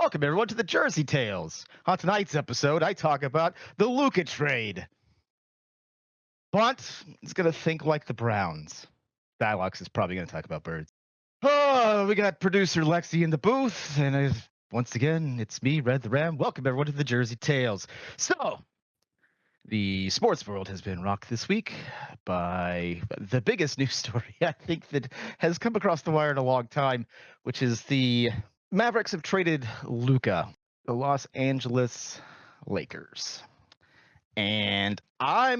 Welcome, everyone, to the Jersey Tales. On tonight's episode, I talk about the LUKA trade. Bunt is going to think like the Browns. Dialox is probably going to talk about birds. Oh, we got producer Lexi in the booth, and once again, it's me, Red the Ram. Welcome, everyone, to the Jersey Tales. So, the sports world has been rocked this week by the biggest news story I think that has come across the wire in a long time, which is the Mavericks have traded LUKA, the Los Angeles Lakers. And I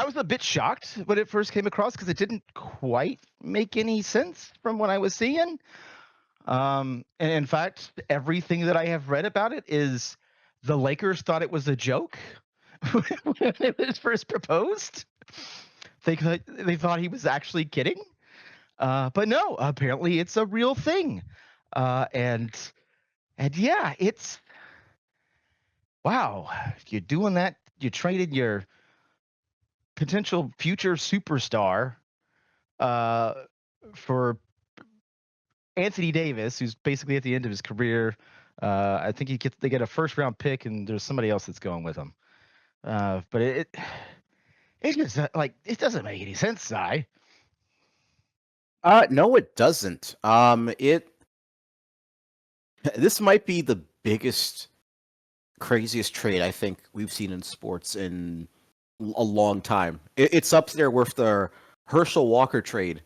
was a bit shocked when it first came across because it didn't quite make any sense from what I was seeing. And in fact, everything that I have read about it is the Lakers thought it was a joke when it was first proposed. They thought he was actually kidding. But no, apparently it's a real thing. And yeah, it's wow. You're doing that. You traded your potential future superstar for Anthony Davis, who's basically at the end of his career. I think they get a first round pick, and there's somebody else that's going with him. But it just it doesn't make any sense, Si. No, it doesn't. This might be the biggest, craziest trade I think we've seen in sports in a long time. It's up there with the Herschel Walker trade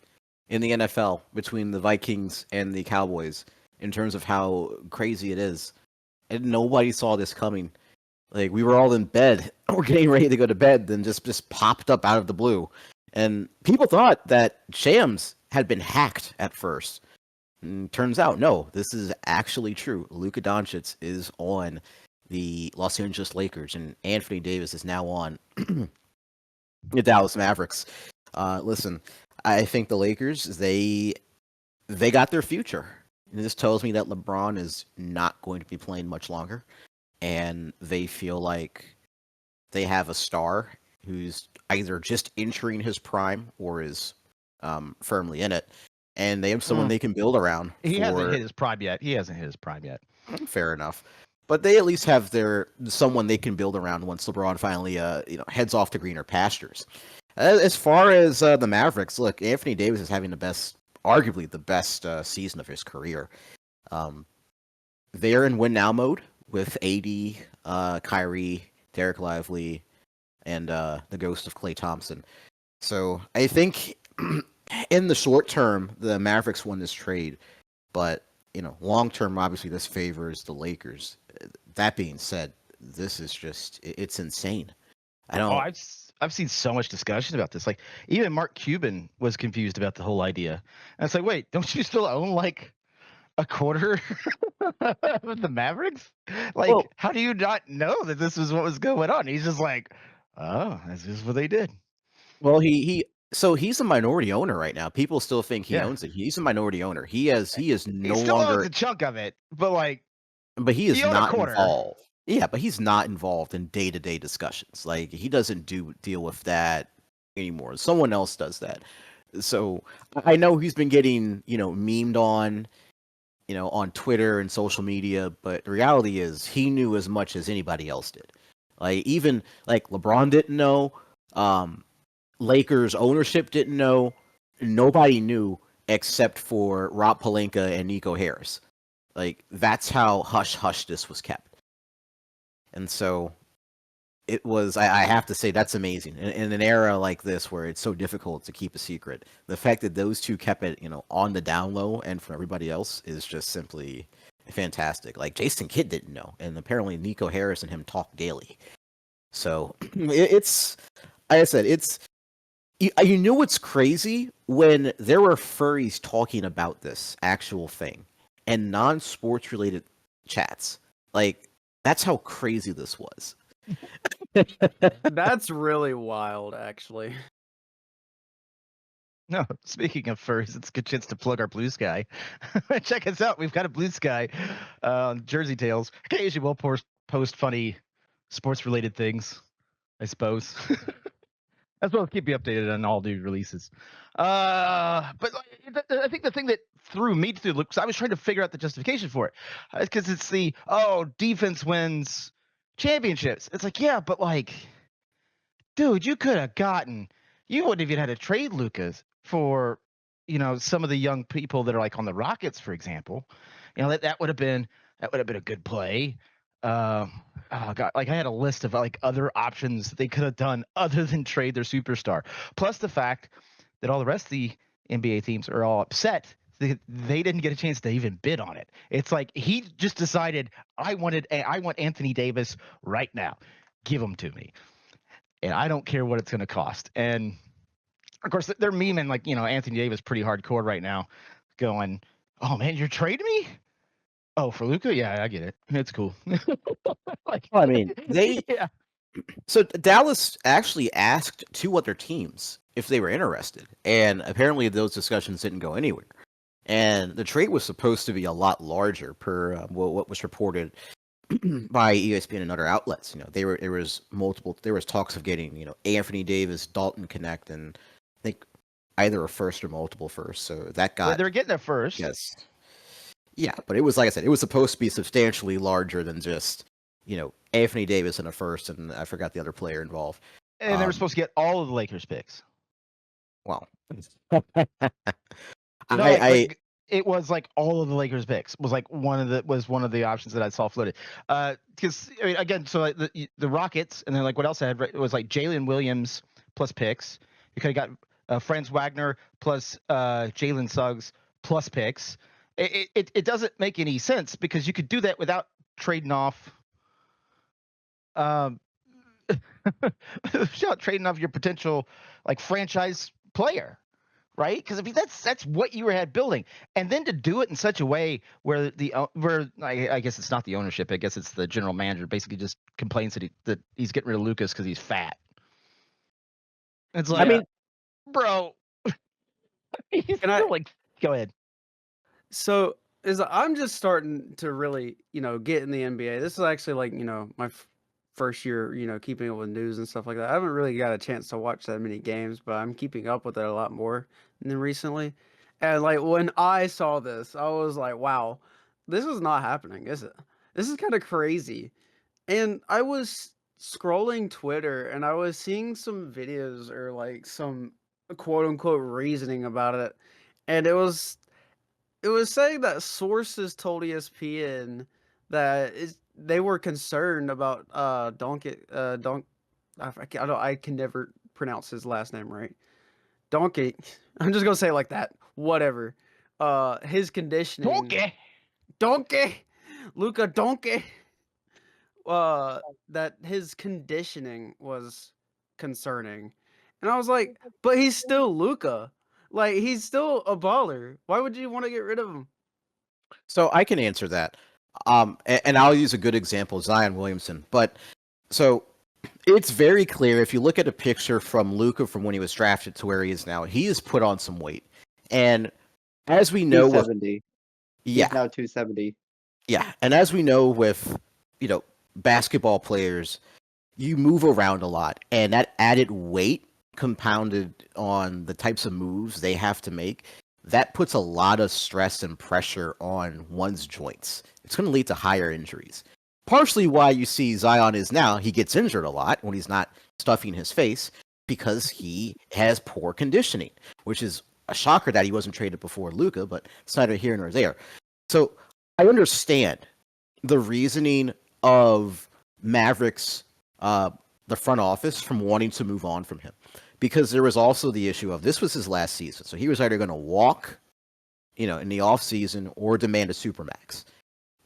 in the NFL between the Vikings and the Cowboys in terms of how crazy it is. And nobody saw this coming. Like, we were all in bed, we're getting ready to go to bed, then just popped up out of the blue. And people thought that Shams had been hacked at first. And turns out, no, this is actually true. Luka Doncic is on the Los Angeles Lakers, and Anthony Davis is now on the Dallas Mavericks. Listen, I think the Lakers, they got their future. And this tells me that LeBron is not going to be playing much longer, and they feel like they have a star who's either just entering his prime or is firmly in it, and they have someone they can build around. He hasn't hit his prime yet. Fair enough. But they at least have someone they can build around once LeBron finally heads off to greener pastures. As far as the Mavericks, look, Anthony Davis is having arguably the best season of his career. They're in win now mode with AD, Kyrie, Derek Lively, and the ghost of Klay Thompson. So I think in the short term, the Mavericks won this trade, but long term, obviously, this favors the Lakers. That being said, this is it's insane. I've seen so much discussion about this. Like, even Mark Cuban was confused about the whole idea. And it's like, wait, don't you still own like a quarter of the Mavericks? Like, how do you not know that this is what was going on? He's just like, oh, this is what they did. Well, so he's a minority owner right now. People still think he owns it. He's a minority owner. He is no still longer owns a chunk of it, but he is not involved. Yeah, but he's not involved in day-to-day discussions. Like, he doesn't deal with that anymore. Someone else does that. So I know he's been getting memed on Twitter and social media, but the reality is he knew as much as anybody else did. Like, even like LeBron didn't know. Lakers ownership didn't know. Nobody knew except for Rob Pelinka and Nico Harris. Like, that's how hush this was kept. And so it was, I have to say, that's amazing. In an era like this where it's so difficult to keep a secret, the fact that those two kept it, on the down low and from everybody else is just simply fantastic. Like, Jason Kidd didn't know, and apparently Nico Harris and him talk daily. So it's, like I said, you know what's crazy? When there were furries talking about this actual thing and non-sports related chats, like, that's how crazy this was. That's really wild, actually. No, speaking of furries, it's a good chance to plug our Blue Sky. Check us out. We've got a Blue Sky on Jersey Tales. Occasionally we'll post funny sports-related things, I suppose. As well as keep you updated on all new releases. But I think the thing that threw me through because I was trying to figure out the justification for it. Because it's defense wins championships. It's like, yeah, but like, dude, you wouldn't even had to trade Lucas for, some of the young people that are like on the Rockets, for example. That would have been a good play. Oh God, like I had a list of like other options they could have done other than trade their superstar. Plus the fact that all the rest of the NBA teams are all upset they didn't get a chance to even bid on it. It's like he just decided I want Anthony Davis right now. Give him to me. And I don't care what it's going to cost. And of course they're memeing like, Anthony Davis pretty hardcore right now going, "Oh man, you're trading me?" Oh, for Luka? Yeah, I get it. It's cool. Like, well, I mean, yeah. So Dallas actually asked two other teams if they were interested, and apparently those discussions didn't go anywhere. And the trade was supposed to be a lot larger, per what was reported by ESPN and other outlets. There was talks of getting Anthony Davis, Dalton Connect, and I think either a first or multiple first. So that got they're getting a first. Yes. Yeah, but it was, like I said, it was supposed to be substantially larger than just, Anthony Davis in a first, and I forgot the other player involved. And they were supposed to get all of the Lakers picks. Well, it was like all of the Lakers picks was like one of the options that I saw floated. Because again, so like the Rockets, and then like what else I had? It was like Jalen Williams plus picks. You could have got Franz Wagner plus Jalen Suggs plus picks. It doesn't make any sense because you could do that without trading off without trading off your potential like franchise player, right? Because I mean that's what you had building, and then to do it in such a way where I guess it's not the ownership, I guess it's the general manager basically just complains that he's getting rid of Lucas because he's fat. It's like, I mean, bro, go ahead. So I'm just starting to really, get in the NBA. This is actually like, my first year, keeping up with news and stuff like that. I haven't really got a chance to watch that many games, but I'm keeping up with it a lot more than recently. And like when I saw this, I was like, wow, this is not happening, is it? This is kind of crazy. And I was scrolling Twitter and I was seeing some videos or like some quote unquote reasoning about it. And it was saying that sources told ESPN that they were concerned about I can never pronounce his last name right. Donkey. I'm just gonna say it like that. Whatever. His conditioning. Donkey. Luka Donkey. That his conditioning was concerning, and I was like, but he's still Luka. Like, he's still a baller. Why would you want to get rid of him? So I can answer that. And I'll use a good example, Zion Williamson. But so it's very clear if you look at a picture from Luka from when he was drafted to where he is now, he has put on some weight. And as we know, 270. Yeah. He's now 270. Yeah. And as we know with, basketball players, you move around a lot, and that added weight compounded on the types of moves they have to make, that puts a lot of stress and pressure on one's joints. It's going to lead to higher injuries. Partially why you see Zion is now, he gets injured a lot when he's not stuffing his face because he has poor conditioning, which is a shocker that he wasn't traded before Luka, but it's neither here nor there. So I understand the reasoning of Mavericks, the front office, from wanting to move on from him. Because there was also the issue of this was his last season. So he was either going to walk, in the offseason or demand a supermax.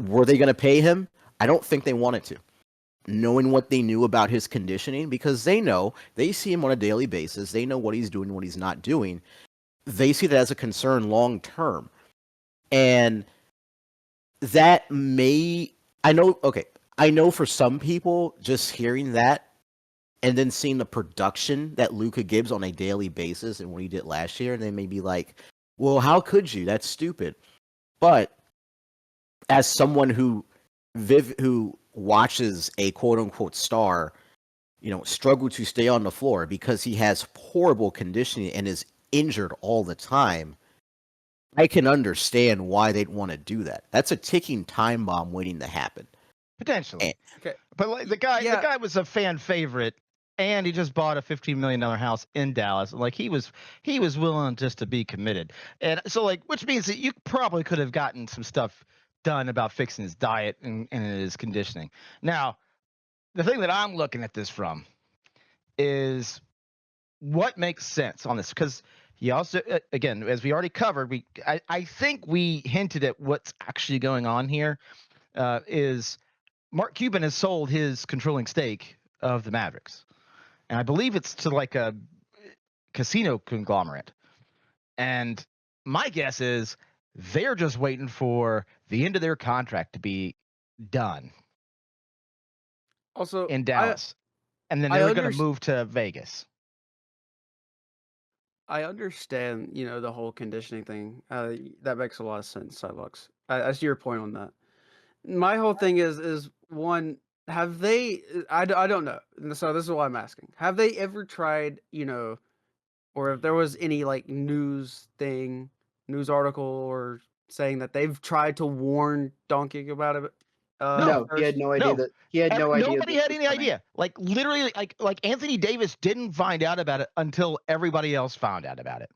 Were they going to pay him? I don't think they wanted to. Knowing what they knew about his conditioning, because they see him on a daily basis. They know what he's doing, what he's not doing. They see that as a concern long term. And that I know for some people, just hearing that, and then seeing the production that Luka gives on a daily basis and what he did last year, and they may be like, well, how could you? That's stupid. But as someone who watches a quote-unquote star, struggle to stay on the floor because he has horrible conditioning and is injured all the time, I can understand why they'd want to do that. That's a ticking time bomb waiting to happen. Potentially. Okay. But like the guy was a fan favorite, and he just bought a $15 million house in Dallas. Like he was willing just to be committed, and so like which means that you probably could have gotten some stuff done about fixing his diet and his conditioning. Now, the thing that I'm looking at this from is what makes sense on this, because he also again, as we already covered, I think we hinted at what's actually going on here. Is Mark Cuban has sold his controlling stake of the Mavericks, and I believe it's to like a casino conglomerate. And my guess is they're just waiting for the end of their contract to be done Also, in Dallas, and then they're going to move to Vegas. I understand, the whole conditioning thing. That makes a lot of sense, Lux. I see your point on that. My whole thing is one, have they, I don't know. So this is why I'm asking. Have they ever tried, or if there was any like news article or saying that they've tried to warn Doncic about it? No, he had no idea that he had no idea. Nobody had any idea. Like literally, like Anthony Davis didn't find out about it until everybody else found out about it.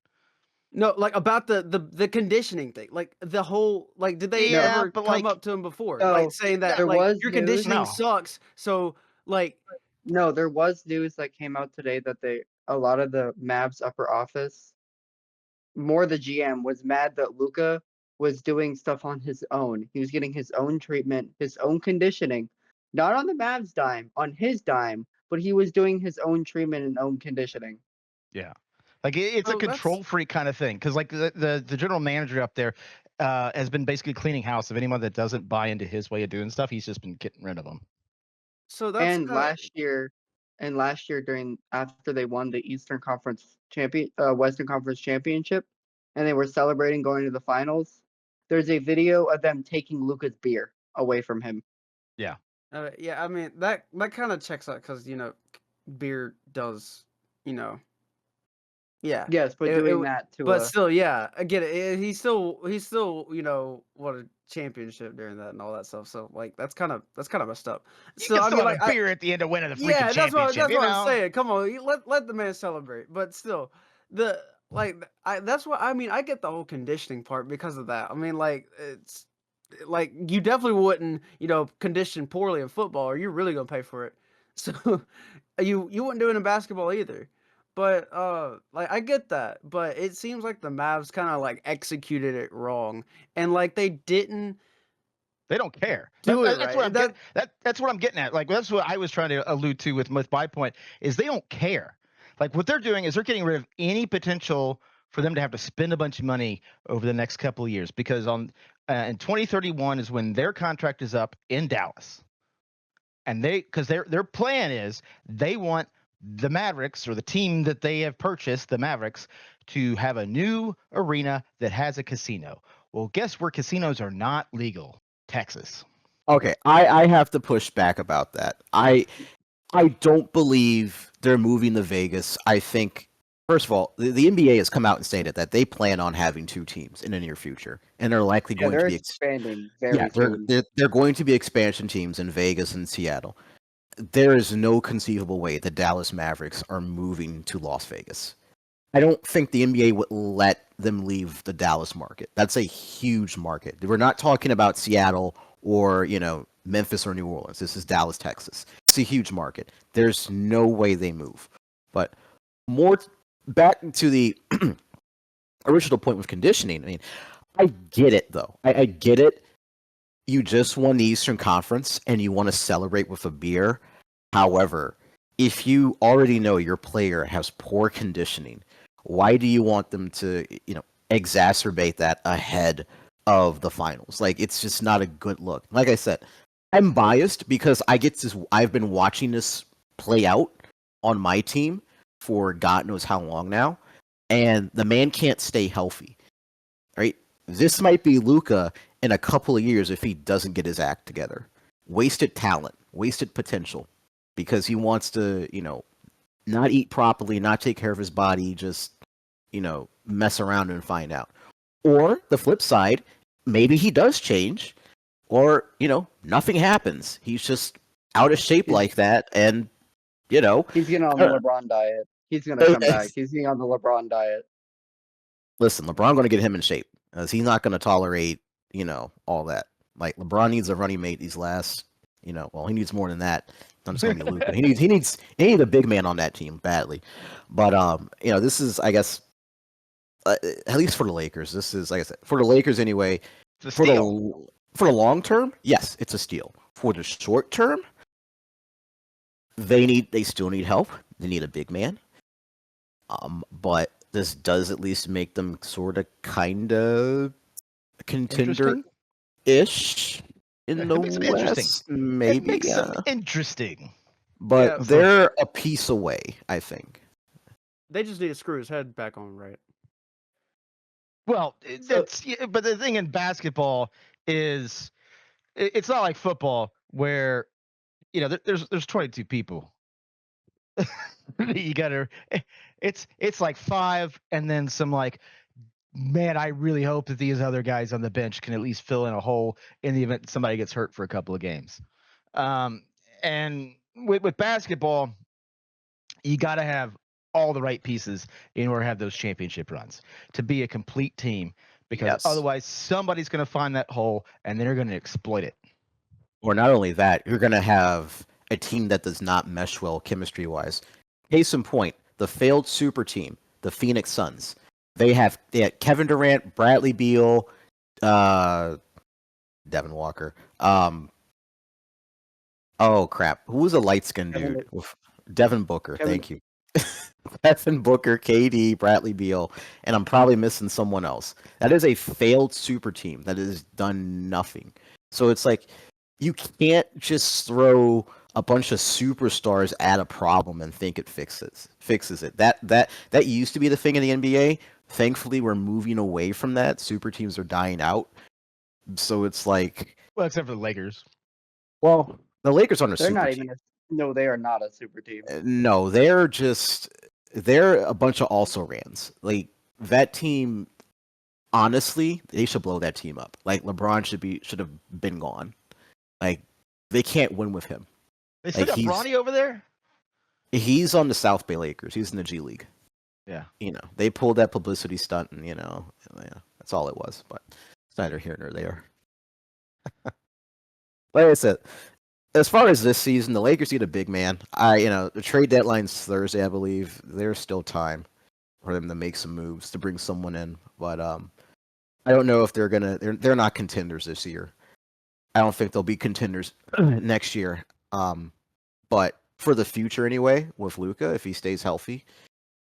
No, like about the conditioning thing, like the whole, like did they ever come up to him before, like saying that your conditioning sucks? So like, no, there was news that came out today that a lot of the Mavs upper office, more the GM, was mad that LUKA was doing stuff on his own. He was getting his own treatment, his own conditioning, not on the Mavs' dime, on his dime, but he was doing his own treatment and own conditioning. Yeah. Like it's a control freak kind of thing, because like the general manager up there has been basically cleaning house of anyone that doesn't buy into his way of doing stuff. He's just been getting rid of them. So that's last year after they won the Western Conference Championship, and they were celebrating going to the finals, there's a video of them taking Luka's beer away from him. Yeah. Yeah, I mean that kind of checks out, because beer does, yeah. Yes, but doing that to. But still, yeah, I get it. He still, won a championship during that and all that stuff. So like, that's kind of messed up. So I mean, like, beer at the end of winning the freaking championship. That's what I'm saying. Come on, let the man celebrate. But still, that's what I mean. I get the whole conditioning part because of that. I mean, like it's like you definitely wouldn't, condition poorly in football, or you're really gonna pay for it. So you wouldn't do it in basketball either. But like I get that, but it seems like the Mavs kind of like executed it wrong, and like they don't care. That's what I'm getting at. Like that's what I was trying to allude to with my point, is they don't care. Like what they're doing is they're getting rid of any potential for them to have to spend a bunch of money over the next couple of years, because in 2031 is when their contract is up in Dallas, and because their plan is they want the Mavericks, or the team that they have purchased, the Mavericks, to have a new arena that has a casino. Well, guess where casinos are not legal? Texas. Okay, I have to push back about that. I don't believe they're moving to Vegas. I think, first of all, the NBA has come out and stated that they plan on having two teams in the near future, and they're likely going to be expanding. They're going to be expansion teams in Vegas and Seattle. There is no conceivable way the Dallas Mavericks are moving to Las Vegas. I don't think the NBA would let them leave the Dallas market. That's a huge market. We're not talking about Seattle or, Memphis or New Orleans. This is Dallas, Texas. It's a huge market. There's no way they move. But more back to the original point with conditioning. I mean, I get it, though. I get it. You just won the Eastern Conference and you want to celebrate with a beer. However, if you already know your player has poor conditioning, why do you want them to, exacerbate that ahead of the finals? Like, it's just not a good look. Like I said, I'm biased because I've been watching this play out on my team for God knows how long now, and the man can't stay healthy. Right? This might be LUKA in a couple of years if he doesn't get his act together. Wasted talent, wasted potential, because he wants to, not eat properly, not take care of his body, just, mess around and find out. Or the flip side, maybe he does change, or nothing happens. He's just out of shape like that, and He's getting on the LeBron diet. He's gonna come back. He's getting on the LeBron diet. Listen, LeBron going to get him in shape, because he's not going to tolerate all that. Like LeBron needs a running mate these last, well, he needs more than that. I'm just going to be Luka. He needs a big man on that team badly. But this is, I guess, at least for the Lakers, this is, like I said, for the Lakers anyway. For the long term, yes, it's a steal. For the short term, they still need help. They need a big man. But this does at least make them sort of kind of contender-ish in the West. Maybe it makes them interesting. But they're a piece away, I think. They just need to screw his head back on right. Well, but the thing in basketball is, it's not like football where, there's 22 people. You gotta, it's like 5, and then some like, man, I really hope that these other guys on the bench can at least fill in a hole in the event somebody gets hurt for a couple of games. And with basketball, you got to have all the right pieces in order to have those championship runs, to be a complete team, because otherwise somebody's going to find that hole and they're going to exploit it. Or not only that, you're going to have a team that does not mesh well chemistry-wise. Case in point, the failed super team, the Phoenix Suns. They had Kevin Durant, Bradley Beal, Devin Walker. Oh crap! Who was a light-skinned dude? Devin Booker. Thank you. Devin Booker, KD, Bradley Beal, and I'm probably missing someone else. That is a failed super team that has done nothing. So it's like, you can't just throw a bunch of superstars at a problem and think it fixes it. That used to be the thing in the NBA. Thankfully, we're moving away from that. Super teams are dying out. So it's like, well, except for the Lakers. Well, the Lakers aren't a They're super not team. even. No, they are not a super team. No, they're a bunch of also-rans. Like, that team, honestly, they should blow that team up. Like, LeBron should have been gone. Like, they can't win with him. They still got Bronny over there? He's on the South Bay Lakers. He's in the G League. Yeah. They pulled that publicity stunt, and that's all it was. But it's neither here nor there. Like I said, as far as this season, the Lakers need a big man. The trade deadline's Thursday, I believe. There's still time for them to make some moves to bring someone in, but I don't know if they're not contenders this year. I don't think they'll be contenders next year. But for the future anyway, with Luka, if he stays healthy,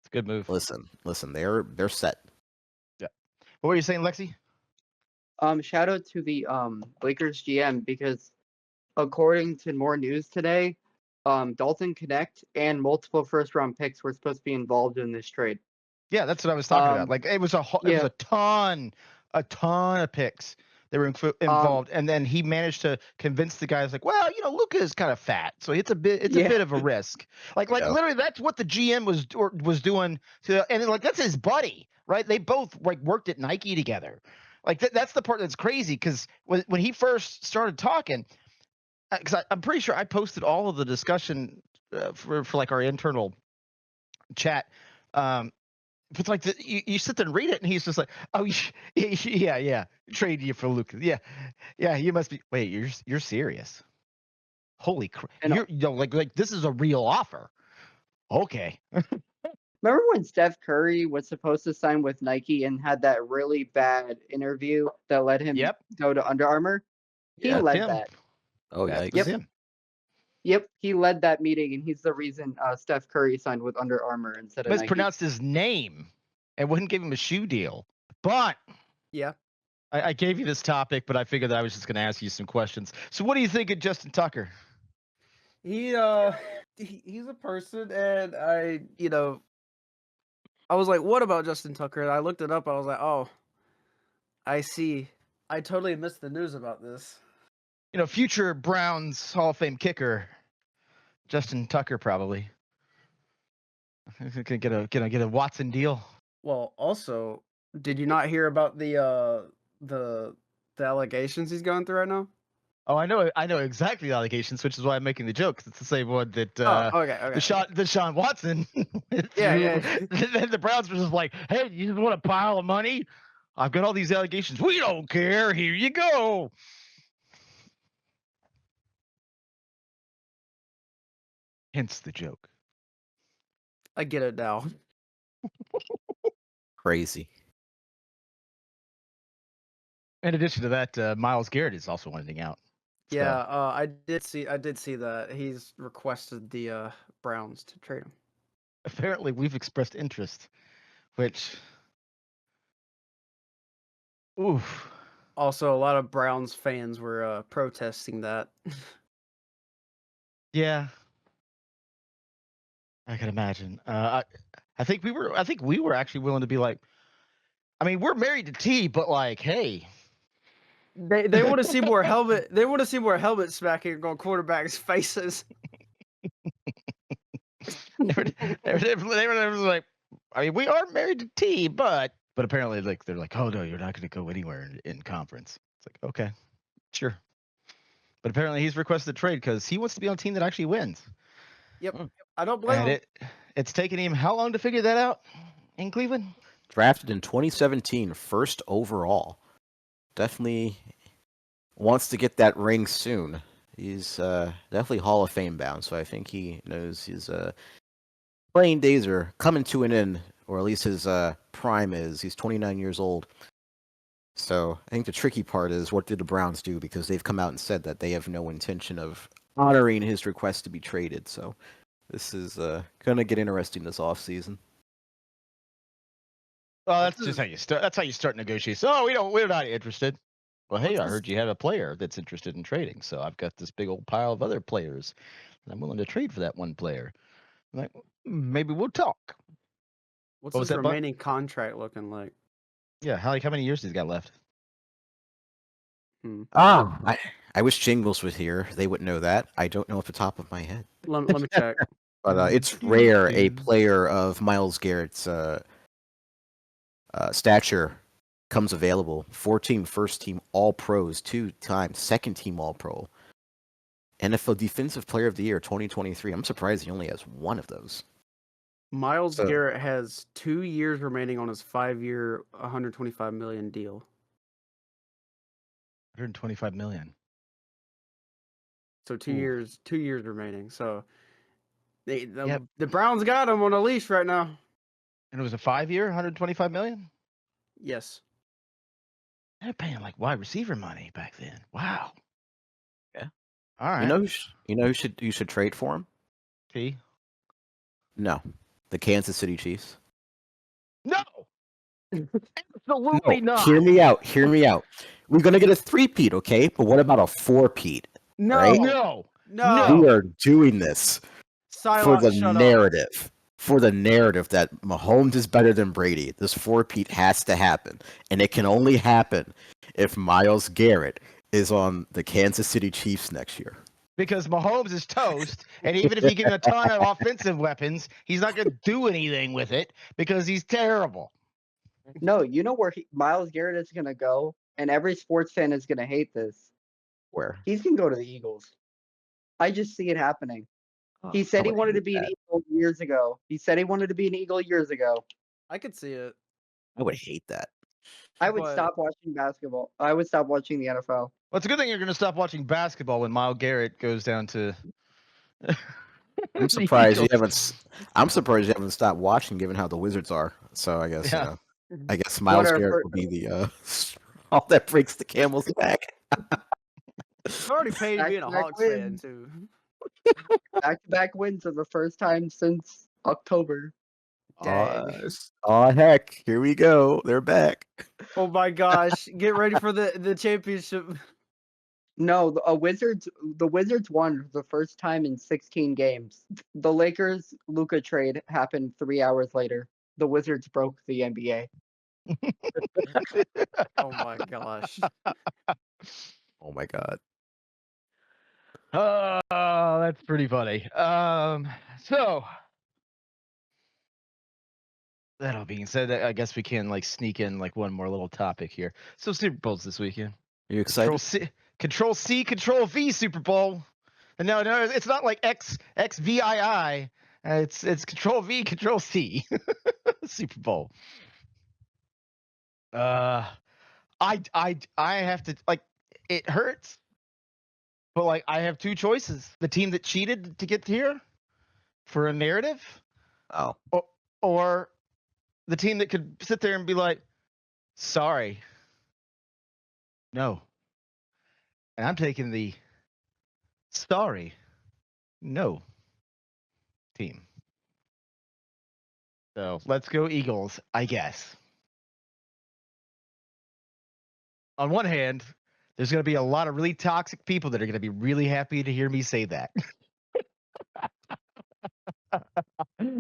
it's a good move. Listen, they're set. Yeah. What were you saying, Lexi? Shout out to the Lakers GM, because according to more news today, Dalton Connect and multiple first-round picks were supposed to be involved in this trade. Yeah, that's what I was talking about. Like, it was a ton of picks that were involved, and then he managed to convince the guys, like, well, Luka is kind of fat, so it's a bit of a risk. Like literally, that's what the GM was doing and then, like, that's his buddy, right? They both worked at Nike together. Like, that's the part that's crazy, because when he first started talking, because I'm pretty sure I posted all of the discussion for like our internal chat. But like, you sit there and read it, and he's just like, "Oh, yeah, trade you for Luka. Yeah, you must be. Wait, you're serious? Holy crap! Like this is a real offer. Okay." Remember when Steph Curry was supposed to sign with Nike and had that really bad interview that led him go to Under Armour? He led that. Oh, yeah. Yep, he led that meeting, and he's the reason Steph Curry signed with Under Armour instead of Nike. Mispronounced his name and wouldn't give him a shoe deal. But yeah, I gave you this topic, but I figured that I was just going to ask you some questions. So, what do you think of Justin Tucker? He's a person, and I was like, what about Justin Tucker? And I looked it up. I was like, oh, I see. I totally missed the news about this. Future Browns Hall of Fame kicker, Justin Tucker, probably. Gonna get a Watson deal. Well, also, Did you not hear about the allegations he's going through right now? Oh, I know exactly the allegations, which is why I'm making the joke. 'Cause it's the same one that Okay. the Sean Watson went Yeah, through. yeah. Then the Browns were just like, "Hey, you just want a pile of money? I've got all these allegations. We don't care. Here you go." Hence the joke. I get it now. Crazy. In addition to that, Myles Garrett is also wanting out. So, Yeah, I did see that he's requested the Browns to trade him. apparently we've expressed interest, which, oof. Also, a lot of Browns fans were protesting that. Yeah, I can imagine. I think we were actually willing to be like, I mean, we're married to T, but like, hey, They want to see more helmet. They want to see more helmet smacking on quarterbacks' faces. they were like, I mean, we are married to T, but apparently, like, they're like, oh no, you're not going to go anywhere in conference. It's like, okay, sure. But apparently, he's requested a trade because he wants to be on a team that actually wins. Yep, I don't blame him. It's taken him how long to figure that out in Cleveland? Drafted in 2017, first overall. Definitely wants to get that ring soon. He's definitely Hall of Fame bound, so I think he knows his playing days are coming to an end, or at least his prime is. He's 29 years old. So I think the tricky part is, what did the Browns do? Because they've come out and said that they have no intention of honoring his request to be traded. So this is going to get interesting this offseason. Well, that's just how you start. That's how you start negotiations. Oh, we're not interested. Well, hey, I heard you have a player that's interested in trading, so I've got this big old pile of other players, and I'm willing to trade for that one player. I'm like, maybe we'll talk. What's What was his that, Buck? remaining contract looking like? Yeah, how many years he's got left? I wish Jingles was here. They would know that. I don't know off the top of my head. Let me check. But it's rare a player of Myles Garrett's stature comes available. 14 first team All Pros, 2 times second team All Pro. NFL Defensive Player of the Year 2023. I'm surprised he only has one of those. Myles Garrett has 2 years remaining on his 5-year, $125 million deal. 125 million. So 2 years remaining. So the Browns got him on a leash right now. And it was a 5-year, 125 million. Yes. They're paying like wide receiver money back then. Wow. Yeah. All right. You know who should trade for him? T. No, the Kansas City Chiefs. No. Absolutely not. Hear me out. We're gonna get a 3-peat, okay? But what about a 4-peat? No. Right? No. We are doing this for the narrative. Up. For the narrative that Mahomes is better than Brady. This 4-peat has to happen. And it can only happen if Myles Garrett is on the Kansas City Chiefs next year. Because Mahomes is toast, and even if you give him a ton of offensive weapons, he's not going to do anything with it because he's terrible. No, you know where Myles Garrett is going to go, and every sports fan is going to hate this. Where? He's going to go to the Eagles. I just see it happening. He said he wanted to be an Eagle years ago. I could see it. I would hate that. I would stop watching basketball. I would stop watching the NFL. Well, it's a good thing you're going to stop watching basketball when Myles Garrett goes down to. I'm surprised you haven't stopped watching, given how the Wizards are. So I guess Myles Garrett will be the all that breaks the camel's back. It's already paid being a Hawks fan too. Back-to-back wins are the first time since October. Oh heck! Here we go. They're back. Oh my gosh! Get ready for the championship. No, the Wizards won for the first time in 16 games. The Lakers LUKA trade happened 3 hours later. The Wizards broke the NBA. Oh my gosh! Oh my god! Oh, that's pretty funny. So That all being said, I guess we can like sneak in like one more little topic here. So Super Bowl's this weekend. Are you excited? Control C, Control V Super Bowl. No, it's not like XVII. It's Control V, Control C Super Bowl. I have to like it hurts, but like I have two choices: the team that cheated to get here for a narrative, or the team that could sit there and be like, sorry, no. And I'm taking the sorry, no team. So let's go Eagles, I guess. On one hand, there's going to be a lot of really toxic people that are going to be really happy to hear me say that.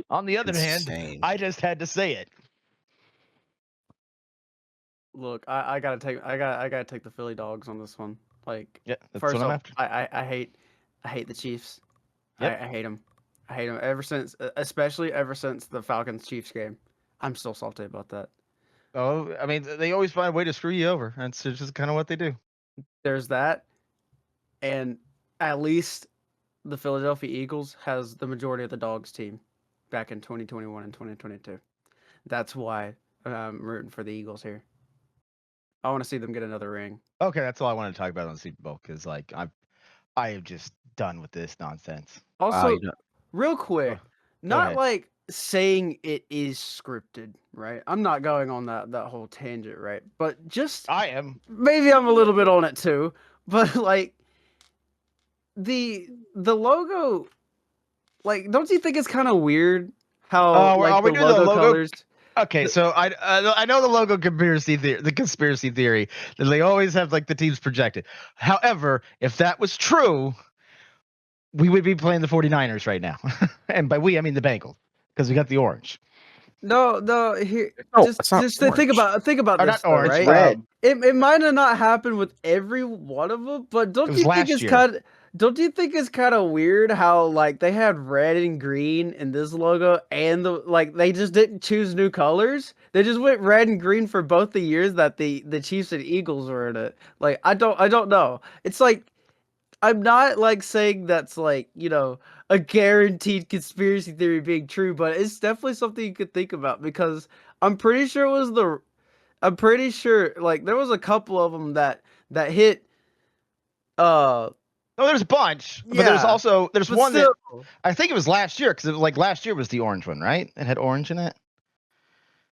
On the other hand, I just had to say it. Look, I gotta take the Philly Dogs on this one. Like, yeah, that's first what I'm off, after. I hate the Chiefs. Yep. I hate them. I hate them especially ever since the Falcons Chiefs game. I'm still salty about that. Oh, I mean, they always find a way to screw you over. That's just kind of what they do. There's that, and at least the Philadelphia Eagles has the majority of the Dogs team back in 2021 and 2022. That's why I'm rooting for the Eagles here. I want to see them get another ring. Okay, that's all I wanted to talk about on the Super Bowl because, like, I am just done with this nonsense. Also, real quick, not ahead. like saying it is scripted, right? I'm not going on that whole tangent, right? But just I am. Maybe I'm a little bit on it too, but like the logo, like, don't you think it's kind of weird how like the logo colors? Okay, so I know the logo conspiracy theory, that they always have like the teams projected. However, if that was true, we would be playing the 49ers right now. And by we, I mean the Bengals, because we got the orange. No, here, just think about this, though, orange, right? Red. It might have not happened with every one of them, but don't you think it's kind of weird how like they had red and green in this logo, and they just didn't choose new colors. They just went red and green for both the years that the Chiefs and Eagles were in it. Like, I don't know. It's like, I'm not like saying that's like, a guaranteed conspiracy theory being true, but it's definitely something you could think about, because I'm pretty sure like there was a couple of them that hit. No, there's a bunch, but there's one that I think it was last year, because last year was the orange one, right? It had orange in it.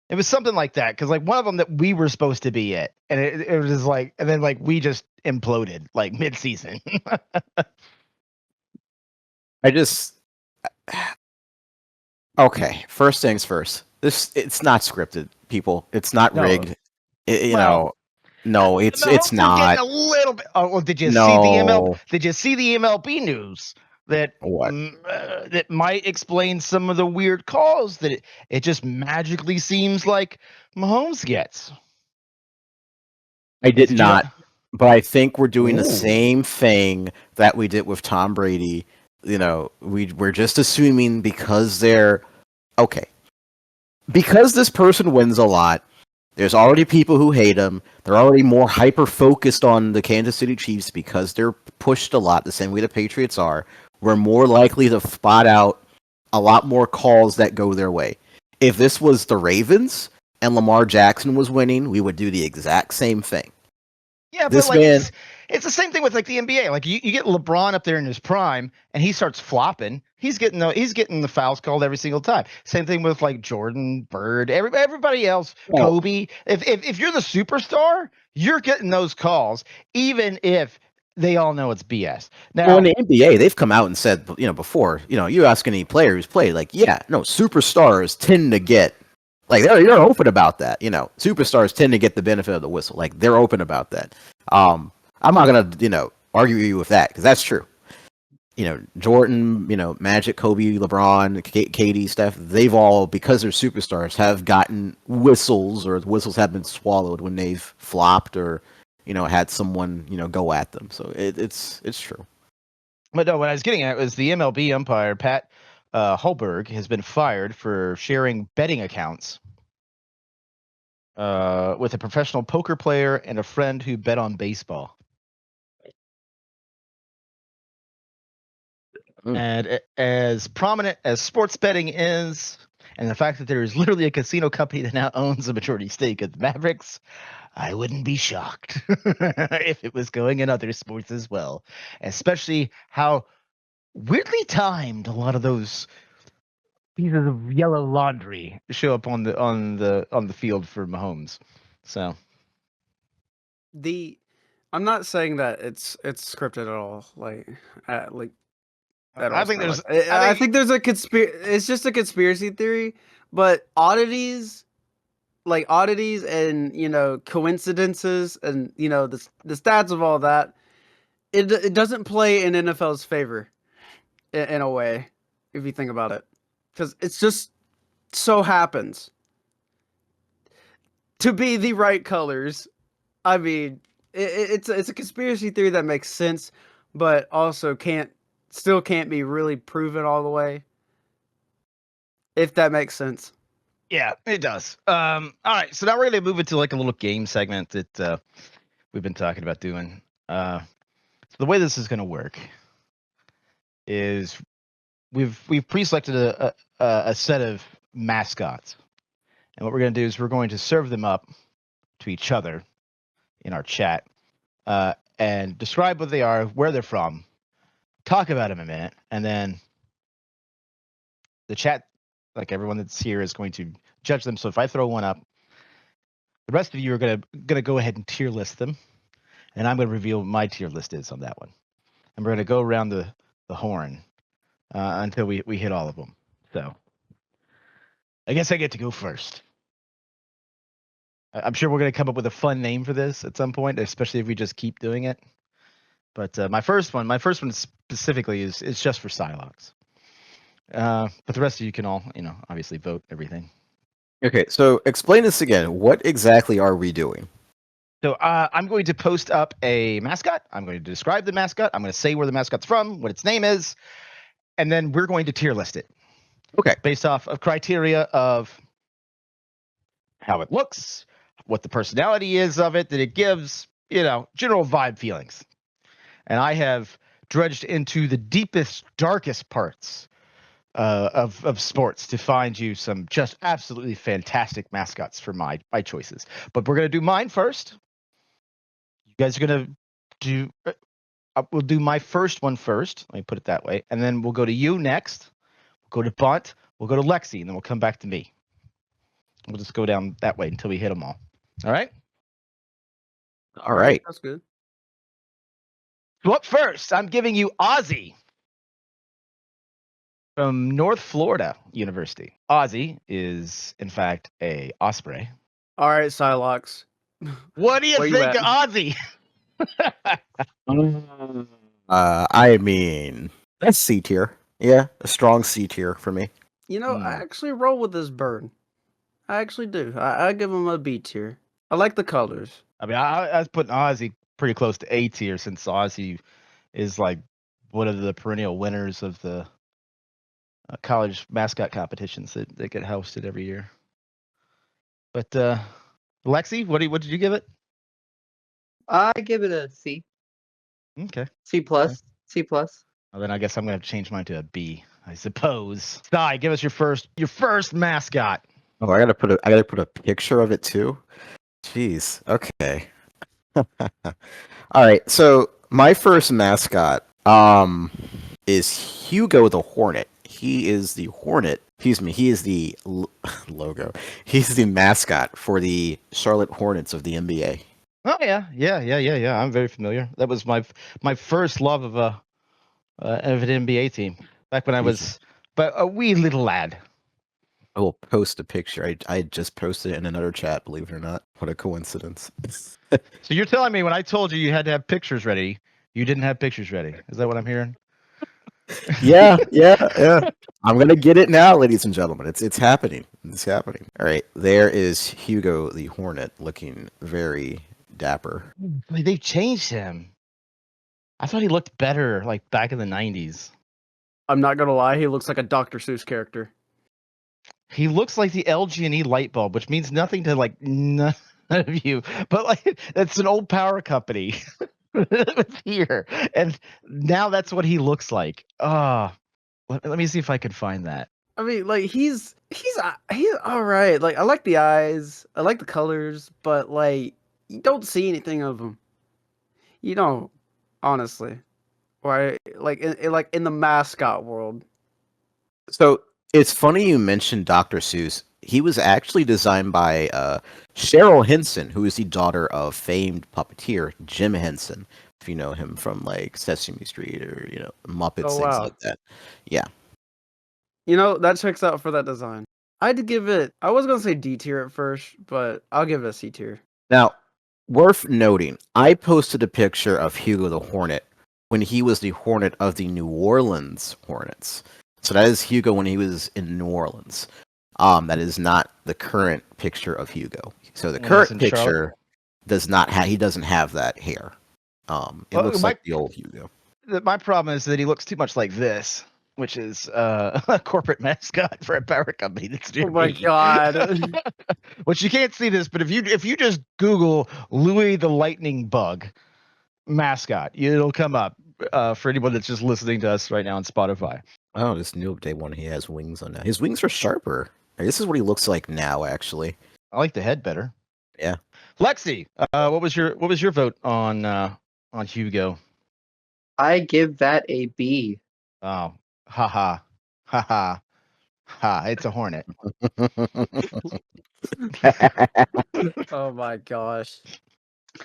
It was something like that, because like one of them that we were supposed to be at, and it was like, and then like we just imploded like mid-season. Okay, first things first. It's not scripted, people. It's not rigged. It's not. A little bit. Oh, well, did you see the MLB? Did you see the MLB news that that might explain some of the weird calls that it just magically seems like Mahomes gets? I did not, but I think we're doing the same thing that we did with Tom Brady. We're just assuming because because this person wins a lot. There's already people who hate him. They're already more hyper-focused on the Kansas City Chiefs because they're pushed a lot, the same way the Patriots are. We're more likely to spot out a lot more calls that go their way. If this was the Ravens and Lamar Jackson was winning, we would do the exact same thing. Yeah, but like it's the same thing with like the NBA. Like you get LeBron up there in his prime, and he starts flopping. He's getting the fouls called every single time. Same thing with like Jordan, Bird, everybody else, Kobe. If you're the superstar, you're getting those calls, even if they all know it's BS. Now, in the NBA, they've come out and said, before, you ask any player who's played, like, superstars tend to get. Like, they're open about that, Superstars tend to get the benefit of the whistle. Like, they're open about that. I'm not gonna, argue with you with that, because that's true. Jordan, Magic, Kobe, LeBron, KD, Steph, they've all, because they're superstars, have gotten whistles, or the whistles have been swallowed when they've flopped or, had someone, go at them. So it's true. But no, what I was getting at was the MLB umpire, Pat Holberg, has been fired for sharing betting accounts with a professional poker player and a friend who bet on baseball. And as prominent as sports betting is, and the fact that there is literally a casino company that now owns a majority stake of the Mavericks, I wouldn't be shocked if it was going in other sports as well. Especially how weirdly timed a lot of those pieces of yellow laundry show up on the field for Mahomes. So I'm not saying that it's scripted at all. I think there's I think there's a it's just a conspiracy theory, but oddities and coincidences and the stats of all that, it doesn't play in NFL's favor in a way, if you think about it, because it's just so happens to be the right colors. I mean, it's a conspiracy theory that makes sense, but also can't be really proven all the way. If that makes sense. Yeah, it does. All right, so now we're gonna move into like a little game segment that we've been talking about doing. So the way this is gonna work is we've pre-selected a set of mascots, and what we're gonna do is we're going to serve them up to each other in our chat, and describe what they are, where they're from, talk about them a minute, and then the chat, like everyone that's here, is going to judge them. So if I throw one up, the rest of you are gonna go ahead and tier list them, and I'm gonna reveal what my tier list is on that one, and we're gonna go around the horn until we hit all of them. So I guess I get to go first. I'm sure we're gonna come up with a fun name for this at some point, especially if we just keep doing it. But my first one specifically is just for Psylocke. But the rest of you can all, obviously vote everything. Okay, so explain this again. What exactly are we doing? So I'm going to post up a mascot. I'm going to describe the mascot. I'm going to say where the mascot's from, what its name is, and then we're going to tier list it. Okay. Based off of criteria of how it looks, what the personality is of it, that it gives, general vibe feelings. And I have dredged into the deepest, darkest parts of sports to find you some just absolutely fantastic mascots for my choices. But we're going to do mine first. You guys are going to do we'll do my first one first. Let me put it that way. And then we'll go to you next. We'll go to Bunt. We'll go to Lexi, and then we'll come back to me. We'll just go down that way until we hit them all. All right? All right. That's good. So up first, I'm giving you Ozzy from North Florida University. Ozzy is, in fact, a osprey. All right, Psylocke. What do you think of Ozzy? I mean, that's C tier. Yeah, a strong C tier for me. I actually roll with this bird. I actually do. I give him a B tier. I like the colors. I mean, I was putting Ozzy pretty close to A tier since Ozzy is like one of the perennial winners of the college mascot competitions that get hosted every year. But Lexi, what did you give it? I give it a C. Okay. C plus. Okay. C plus. Well, then I guess I'm gonna have to change mine to a B, I suppose. Sai, give us your first mascot. Oh, I gotta put a picture of it too. Jeez. Okay. All right. So my first mascot is Hugo the Hornet. He is the Hornet. Excuse me. He is the logo. He's the mascot for the Charlotte Hornets of the NBA. Oh yeah. I'm very familiar. That was my first love of an NBA team back when I was a wee little lad. I will post a picture. I just posted it in another chat, believe it or not. What a coincidence. So you're telling me when I told you had to have pictures ready, you didn't have pictures ready. Is that what I'm hearing? Yeah. I'm going to get it now, ladies and gentlemen. It's happening. It's happening. All right. There is Hugo the Hornet looking very dapper. They've changed him. I thought he looked better like back in the 90s. I'm not going to lie. He looks like a Dr. Seuss character. He looks like the LG&E light bulb, which means nothing to like none of you, but like that's an old power company here, and now that's what he looks like. Let me see if I can find that. I mean, like he's all right. Like I like the eyes, I like the colors, but like you don't see anything of him. You don't, honestly. Right? Like in the mascot world. So it's funny you mentioned Dr. Seuss. He was actually designed by Cheryl Henson, who is the daughter of famed puppeteer Jim Henson. If you know him from like Sesame Street or Muppets, Oh things wow. like that. Yeah. That checks out for that design. I'd give it. I was gonna say D tier at first, but I'll give it a C tier. Now, worth noting, I posted a picture of Hugo the Hornet when he was the Hornet of the New Orleans Hornets. So that is Hugo when he was in New Orleans. That is not the current picture of Hugo. So the current picture he doesn't have that hair. It looks like the old Hugo. My problem is that he looks too much like this, which is a corporate mascot for a power company that's near Oh my me. god. Which you can't see this, but if you just Google Louis the Lightning Bug mascot, it'll come up for anyone that's just listening to us right now on Spotify. Oh, this new update one, he has wings on that. His wings are sharper. This is what he looks like now, actually. I like the head better. Yeah. Lexi, what was your vote on Hugo? I give that a B. Oh, haha, haha, ha! It's a hornet. Oh my gosh.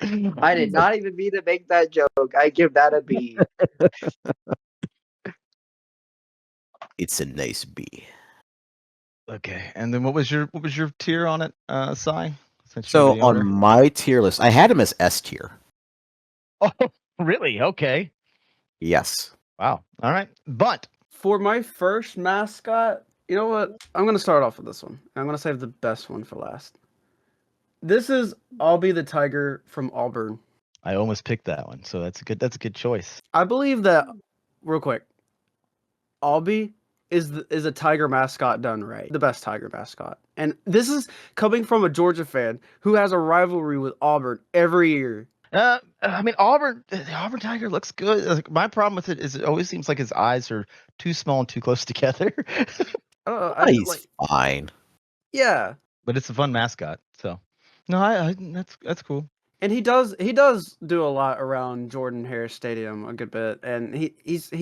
I did not even mean to make that joke. I give that a B. It's a nice B. Okay, and then what was your tier on it, Sai? So on my tier list, I had him as S tier. Oh, really? Okay. Yes. Wow. All right. But for my first mascot, you know what? I'm gonna start off with this one. I'm gonna save the best one for last. This is Albie the Tiger from Auburn. I almost picked that one, so that's a good choice. I believe that, real quick, Albie is a tiger mascot done right. The best tiger mascot. And this is coming from a Georgia fan who has a rivalry with Auburn every year. I mean, the Auburn Tiger looks good. Like, my problem with it is it always seems like his eyes are too small and too close together. He's fine. Yeah, but it's a fun mascot. So, no, that's cool. And he does do a lot around Jordan Hare Stadium a good bit, and he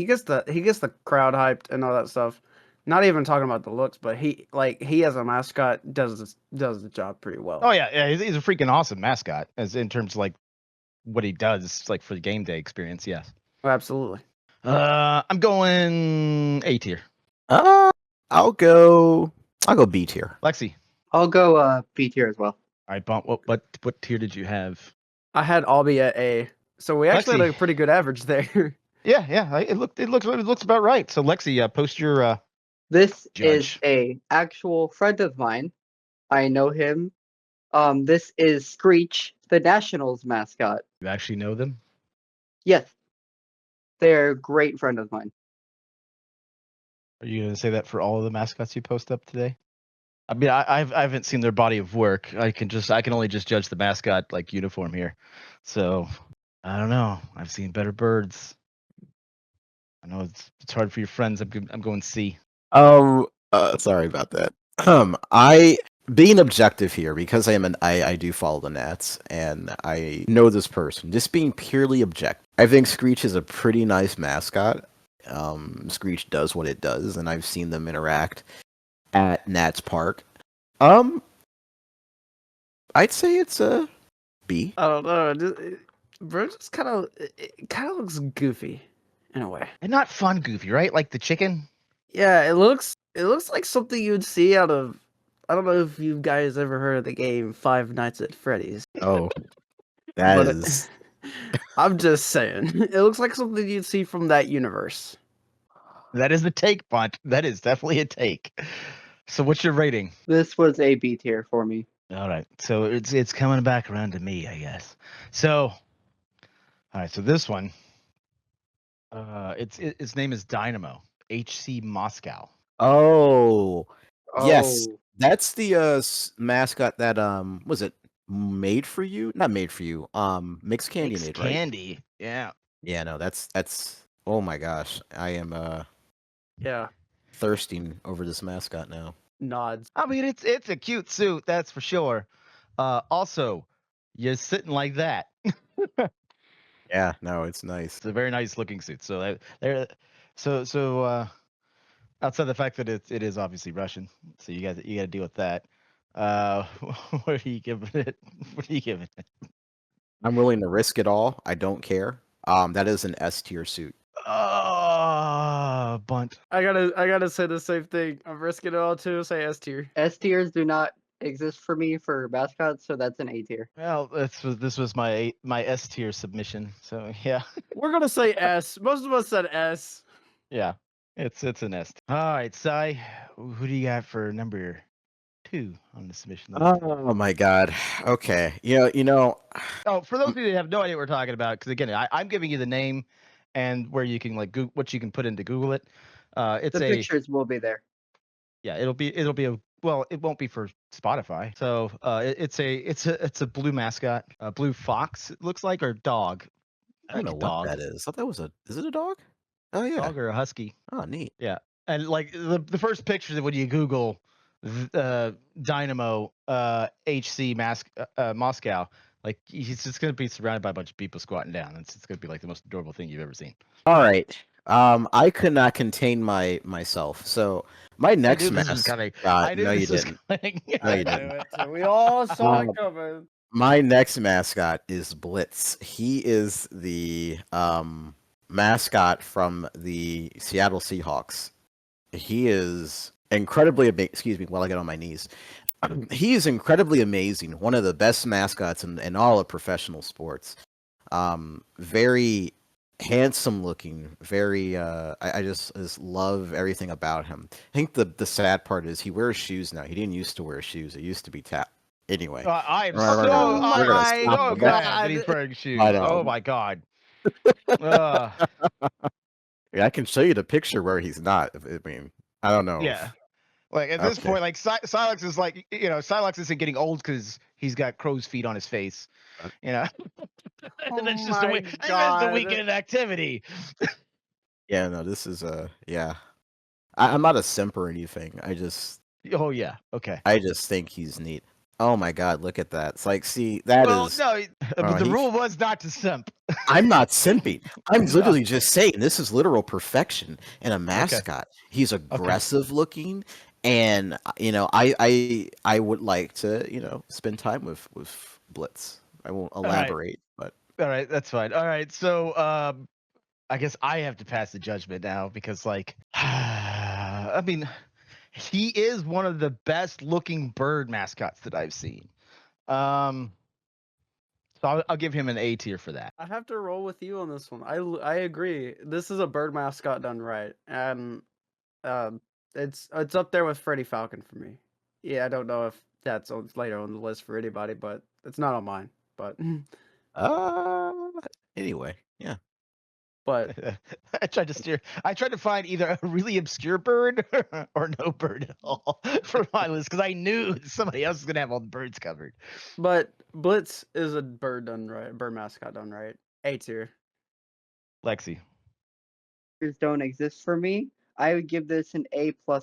gets the crowd hyped and all that stuff. Not even talking about the looks, but he as a mascot does the job pretty well. Oh yeah, he's a freaking awesome mascot as in terms of like what he does like for the game day experience. Yes, absolutely. I'm going A tier. I'll go B tier. Lexi, I'll go B tier as well. All right, Bump. What tier did you have? I had Albie at A, so we actually had a pretty good average there. Yeah. It looks about right. So Lexi, post your. This judge. is a actual friend of mine. I know him. This is Screech, the Nationals mascot. You actually know them? Yes, they're a great friend of mine. Are you going to say that for all of the mascots you post up today? I mean, I haven't seen their body of work. I can only just judge the mascot like uniform here. So I don't know. I've seen better birds. I know it's hard for your friends. I'm going C. Sorry about that. I being objective here because I do follow the Nats and I know this person. Just being purely objective, I think Screech is a pretty nice mascot. Screech does what it does, and I've seen them interact at Nats Park. I'd say it's a B. I don't know. Bro, just kind of looks goofy in a way, and not fun goofy, right? Like the chicken. Yeah, it looks like something you'd see out of. I don't know if you guys ever heard of the game Five Nights at Freddy's. Oh, that is. I'm just saying, it looks like something you'd see from that universe. That is the take, Bunt. That is definitely a take. So, what's your rating? This was a B tier for me. All right, so it's coming back around to me, I guess. So, all right, so this one, its name is Dynamo. HC Moscow. Oh, Yes, Oh, that's the mascot that was it made for you? Not made for you. Mixed Candy Mixed made, right? candy. Yeah. Yeah, no, that's oh my gosh. I am Yeah, thirsting over this mascot now. nods. I mean, it's a cute suit, that's for sure. Also, you're sitting like that. Yeah, no, it's nice. It's a very nice looking suit. So outside the fact that it is obviously Russian, so you got to deal with that. What are you giving it? What are you giving it? I'm willing to risk it all. I don't care. That is an S tier suit. Oh, bunt. I gotta say the same thing. I'm risking it all too. Say S tier. S tiers do not exist for me for mascots, so that's an A tier. Well, this was my S tier submission. So yeah, We're gonna say S. Most of us said S. yeah, it's an S. All right, Sai, who do you got for number 2 on the submission list? Oh my god. Okay. You know. Oh, for those of you that have no idea what we're talking about, because again, I'm giving you the name and where you can like what you can put into Google it. It's The a pictures will be there. yeah, it'll be a well, it won't be for Spotify. So it's a blue mascot, a blue fox. It looks like or dog. I don't know Like a what dog. that is. I thought that was is it a dog? Oh yeah. Dog or a husky. Oh neat. Yeah, and like the first picture that when you Google Dynamo HC Moscow, like he's just gonna be surrounded by a bunch of people squatting down. It's gonna be like the most adorable thing you've ever seen. All right. I could not contain myself. So my next I knew this was mascot. coming. I knew No, you this was didn't. coming. No, I you knew didn't. it. So we all saw it Um, coming. My next mascot is Blitz. He is the mascot from the Seattle Seahawks. He is incredibly excuse me while I get on my knees. He is incredibly amazing. One of the best mascots in all of professional sports. Very handsome looking. Very I just love everything about him. I think the sad part is he wears shoes now. He didn't used to wear shoes. It used to be tap. Anyway. I am We're so gonna stop with that. glad that he's wearing shoes. I know. Oh my god. Uh, Yeah, I can show you the picture where he's not. I mean, I don't know. yeah. Like at this Okay. point, like Silex is like Silex isn't getting old because he's got crow's feet on his face. You know. And that's just my that's the God. weekend activity. Yeah, no, this is yeah. I'm not a simp or anything. Oh yeah. Okay. I just think he's neat. Oh my god, look at that. It's like, see, that Well, is. no, but the he- rule was not to simp. I'm not simping. I'm No. literally just saying this is literal perfection in a mascot. He's aggressive looking, and I would like to spend time with Blitz. I won't right. elaborate, but All right, that's fine. All right, so I guess I have to pass the judgment now because, like, I mean, he is one of the best looking bird mascots that I've seen. So I'll give him an A tier for that. I have to roll with you on this one. I agree. This is a bird mascot done right, and it's up there with Freddie Falcon for me. Yeah, I don't know if that's later on the list for anybody, but it's not on mine. But anyway, yeah. but I tried to find either a really obscure bird or no bird at all for my list because I knew somebody else was gonna have all the birds covered. But Blitz is a bird done right, bird mascot done right. A tier. Lexi. Tiers don't exist for me. I would give this an A++. All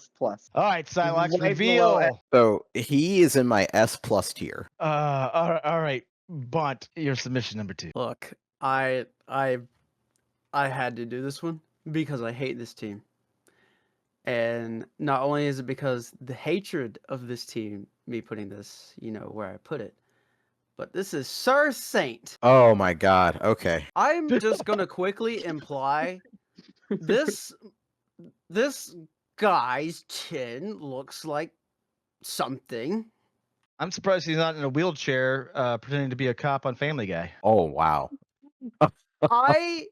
right, Silex, Right reveal. below it. So he is in my S+ tier. All right, Bunt, your submission number 2. Look, I had to do this one because I hate this team. And not only is it because the hatred of this team, me putting this, where I put it, but this is Sir Saint. Oh my god. Okay. I'm just going to quickly imply this guy's chin looks like something. I'm surprised he's not in a wheelchair pretending to be a cop on Family Guy. Oh wow. I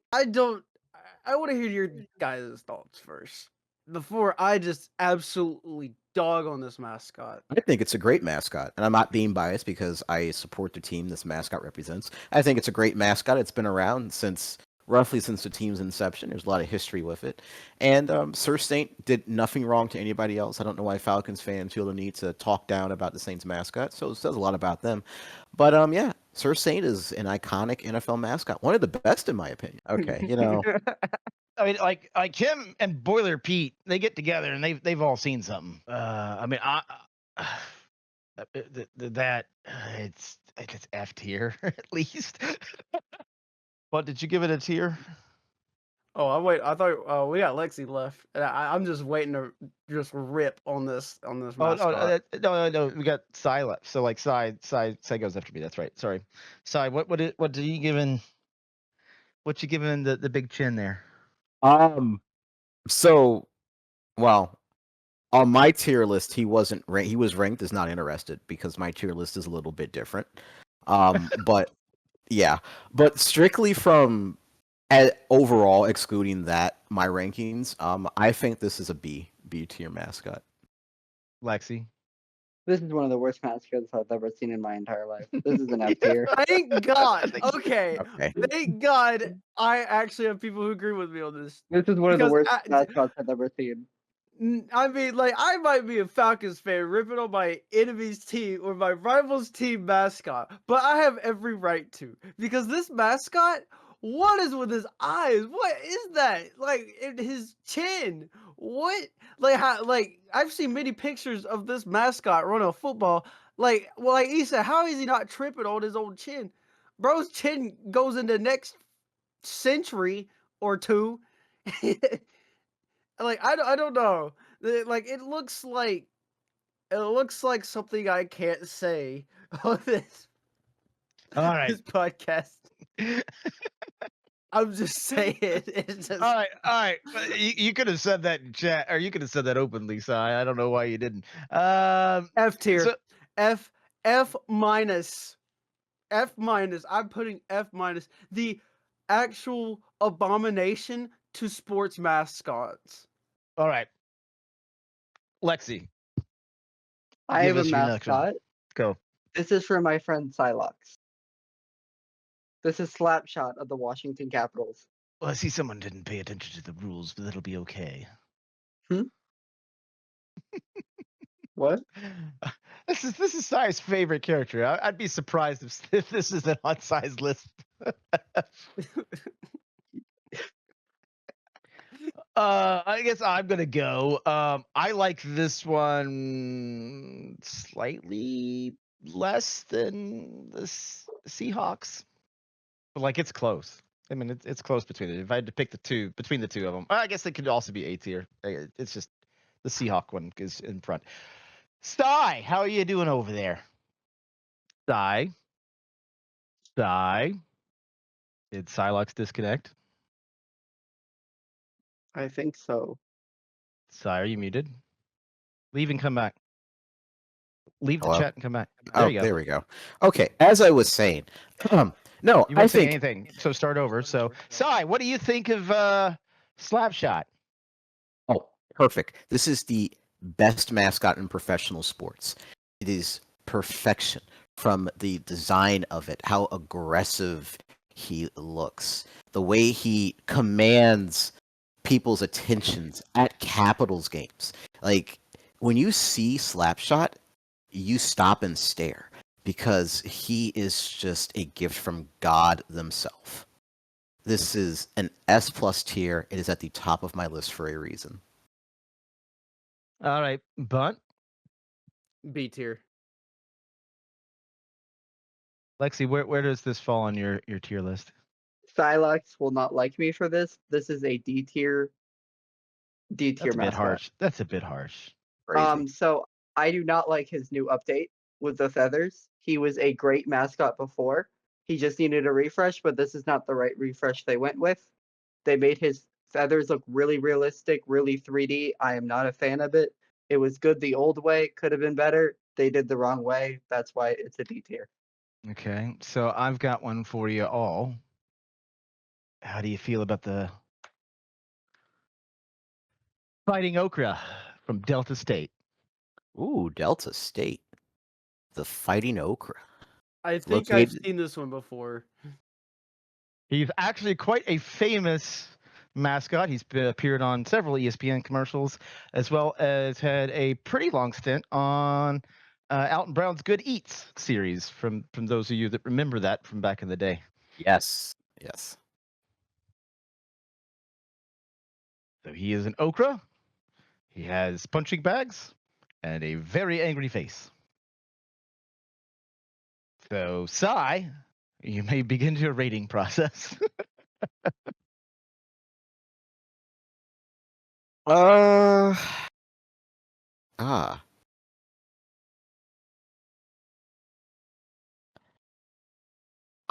want to hear your guys' thoughts first before I just absolutely dog on this mascot. I think it's a great mascot, and I'm not being biased because I support the team this mascot represents. I think it's a great mascot. It's been around since roughly since the team's inception. There's a lot of history with it. And Sir Saint did nothing wrong to anybody else. I don't know why Falcons fans feel the need to talk down about the Saints mascot. So it says a lot about them. But yeah, Sir Saint is an iconic NFL mascot. One of the best, in my opinion. Okay, I mean, like him and Boiler Pete, they get together and they've all seen something. I mean, it's F tier at least. But did you give it a tier? Oh, I thought we got Lexi left. And I'm just waiting to just rip on this mascot. No, we got Cy left. So like Cy goes after me. That's right. Sorry, Cy. What do you giving? What you giving the big chin there? So, well, on my tier list, he wasn't ranked. He was ranked as not interested because my tier list is a little bit different. But yeah, but strictly from overall, excluding that, my rankings, I think this is a B tier mascot. Lexi. This is one of the worst mascots I've ever seen in my entire life. This is an F tier. Thank God. Okay. Okay. Thank God I actually have people who agree with me on this. This is one of the Because worst mascots I've ever seen. I mean, like, I might be a Falcons fan ripping on my enemy's team or my rival's team mascot, but I have every right to. Because this mascot, what is with his eyes? What is that? Like, in his chin. What? Like, I've seen many pictures of this mascot running a football. Like, well, like he said, how is he not tripping on his own chin? Bro's chin goes in the next century or two. Like, I don't know. Like, it looks like something I can't say on this All right. this podcast. I'm just saying. It's just... All right. You could have said that in chat, or you could have said that openly, Cy. I don't know why you didn't. F tier. So, F minus. F minus. I'm putting F minus. The actual abomination to sports mascots. all right. Lexi. I Give have a us your next one. mascot. Go. This is for my friend Psylocke. This is Slapshot of the Washington Capitals. Well, I see someone didn't pay attention to the rules, but that'll be okay. What? This is Cy's favorite character. I'd be surprised if this isn't on Cy's list. I guess I'm gonna go. I like this one slightly less than the Seahawks, but like it's close. I mean, it's close between it. If I had to pick between the two of them, I guess it could also be A tier. It's just the Seahawk one is in front. Cy, how are you doing over there? Cy. Did Psylocke disconnect? I think so. Cy, are you muted? Leave and come back. Leave the Hello? chat and come back. There you go. There we go. Okay, as I was saying, no, You I won't say think anything. So start over. So, Cy, what do you think of Slapshot? Oh, perfect. This is the best mascot in professional sports. It is perfection from the design of it, how aggressive he looks, the way he commands people's attentions at Capitals games. Like, when you see Slapshot, you stop and stare because he is just a gift from God themselves. This is an S+ tier. It is at the top of my list for a reason. All right, Bunt. B tier. Lexi, where does this fall on your tier list? Psylocke will not like me for this. This is a D tier. That's a bit mascot. harsh. That's a bit harsh. Crazy. So I do not like his new update with the feathers. He was a great mascot before. He just needed a refresh, but this is not the right refresh they went with. They made his feathers look really realistic, really 3D. I am not a fan of it. It was good the old way, could have been better. They did the wrong way. That's why it's a D tier. Okay, so I've got one for you all. How do you feel about the Fighting Okra from Delta State? Ooh, Delta State. The Fighting Okra. I think I've seen this one before. He's actually quite a famous mascot. He's appeared on several ESPN commercials, as well as had a pretty long stint on Alton Brown's Good Eats series. From those of you that remember that from back in the day. Yes. Yes. So he is an okra. He has punching bags and a very angry face. So, Sai, you may begin your rating process. Ah.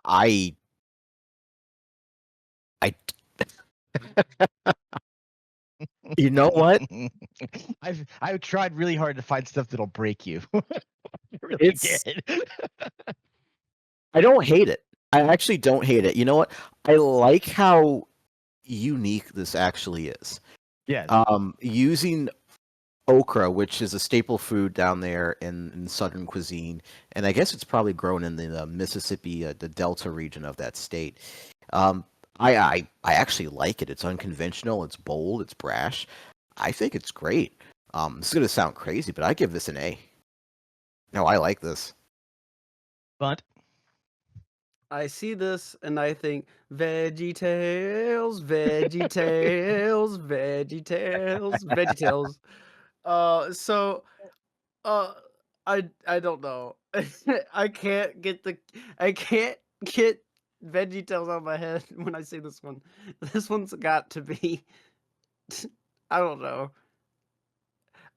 I You know what? I've tried really hard to find stuff that'll break you. I really It's- did. I don't hate it. I actually don't hate it. You know what? I like how unique this actually is. Yes. Using okra, which is a staple food down there in southern cuisine, and I guess it's probably grown in the Mississippi, the Delta region of that state. I actually like it. It's unconventional. It's bold. It's brash. I think it's great. This is gonna sound crazy, but I give this an A. No, I like this. But I see this and I think Veggie Tales, Veggie Tales, Veggie Tales, Veggie Tales. I don't know. I can't get Veggie Tales out of my head when I see this one. This one's got to be I don't know.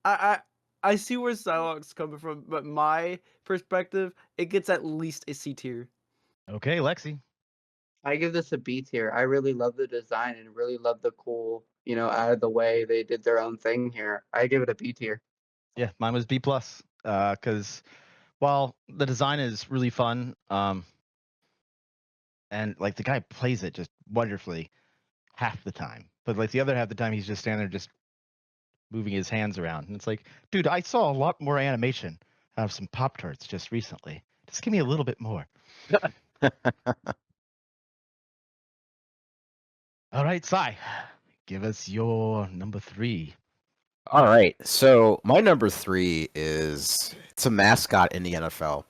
I see where Psylocke's coming from, but my perspective, it gets at least a C tier. okay, Lexi. I give this a B tier. I really love the design and really love the cool, out of the way they did their own thing here. I give it a B tier. Yeah, mine was B plus. Because while the design is really fun, and like the guy plays it just wonderfully half the time, but like the other half of the time he's just standing there just moving his hands around, and it's like, dude, I saw a lot more animation out of some Pop-Tarts just recently. Just give me a little bit more. All right, Sai, give us your number 3. All right. So my number 3 it's a mascot in the NFL.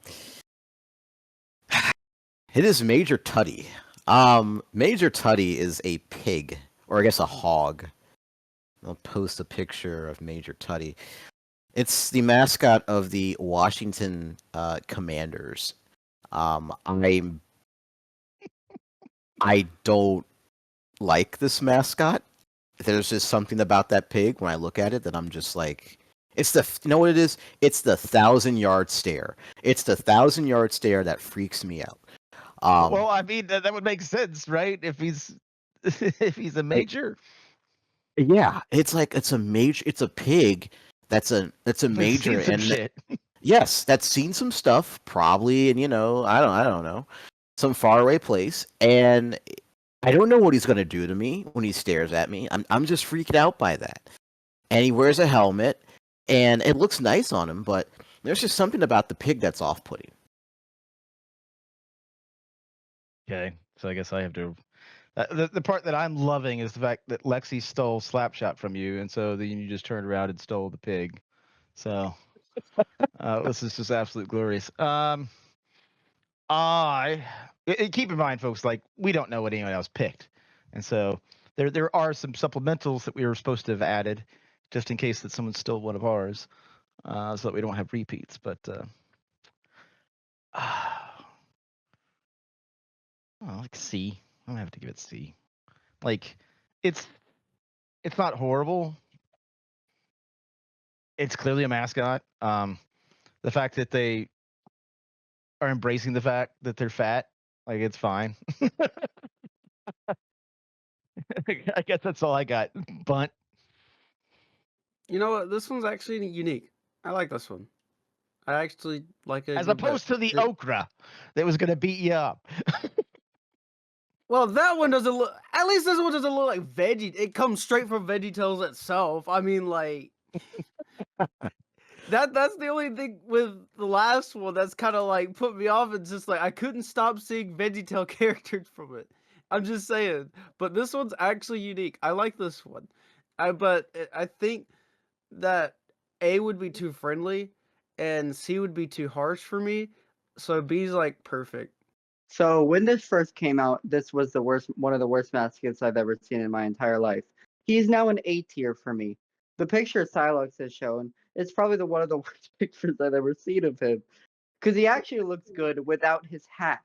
It is Major Tuddy. Major Tuddy is a pig, or I guess a hog. I'll post a picture of Major Tuddy. It's the mascot of the Washington Commanders. I don't like this mascot. There's just something about that pig when I look at it that I'm just like, you know what it is? It's the 1,000-yard stare. It's the 1,000-yard stare that freaks me out. Well, I mean that would make sense, right? If he's if he's a major. Yeah, it's a pig that's a major and shit. yes, that's seen some stuff probably, and I don't know, some faraway place, and I don't know what he's gonna do to me when he stares at me. I'm just freaked out by that. And he wears a helmet, and it looks nice on him, but there's just something about the pig that's off-putting. Okay, so I guess I have to. The part that I'm loving is the fact that Lexi stole Slapshot from you, and so then you just turned around and stole the pig. So this is just absolute glorious. Keep in mind, folks, like we don't know what anyone else picked, and so there are some supplementals that we were supposed to have added, just in case that someone stole one of ours, so that we don't have repeats. But like C. I'm gonna have to give it C. Like, it's not horrible. It's clearly a mascot. The fact that they are embracing the fact that they're fat, like it's fine. I guess that's all I got. Bunt. You know what? This one's actually unique. I like this one. I actually like it. As opposed to the okra that was gonna beat you up. Well, that one doesn't look. At least this one doesn't look like veggie. It comes straight from VeggieTales itself. I mean, like that's the only thing with the last one that's kind of like put me off. It's just like I couldn't stop seeing VeggieTale characters from it. I'm just saying. But this one's actually unique. I like this one. I think that A would be too friendly and C would be too harsh for me. So B's like perfect. So when this first came out, this was one of the worst mascots I've ever seen in my entire life. He's now an A tier for me. The picture Silex has shown is probably one of the worst pictures I've ever seen of him. Because he actually looks good without his hat.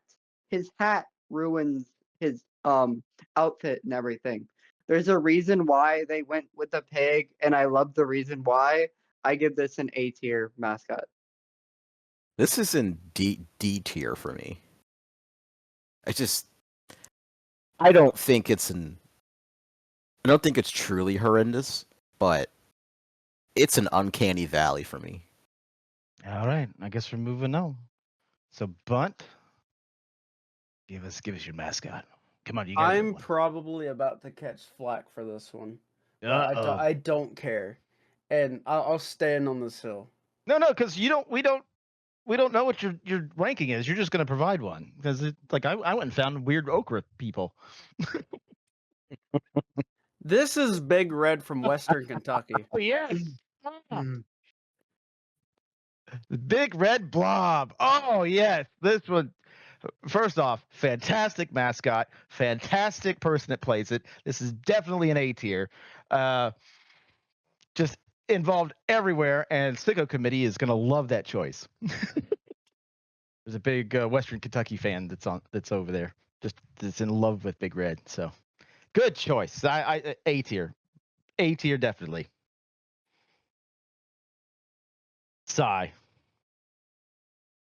His hat ruins his outfit and everything. There's a reason why they went with the pig, and I love the reason why. I give this an A tier mascot. This is in D tier for me. I don't think it's truly horrendous, but it's an uncanny valley for me. All right, I guess we're moving on. So Bunt, give us your mascot. Come on, you got. I'm probably about to catch flack for this one. But I don't care, and I'll stand on this hill. No, because we don't know what your ranking is. You're just going to provide one because I went and found weird okra people. This is Big Red from Western Kentucky. Oh yes, Big Red Blob. Oh yes, this one. First off, fantastic mascot, fantastic person that plays it. This is definitely an A tier. Just involved everywhere, and Sicko Committee is going to love that choice. There's a big Western Kentucky fan that's over there, that's in love with Big Red. So, good choice. I A tier, definitely. Sigh.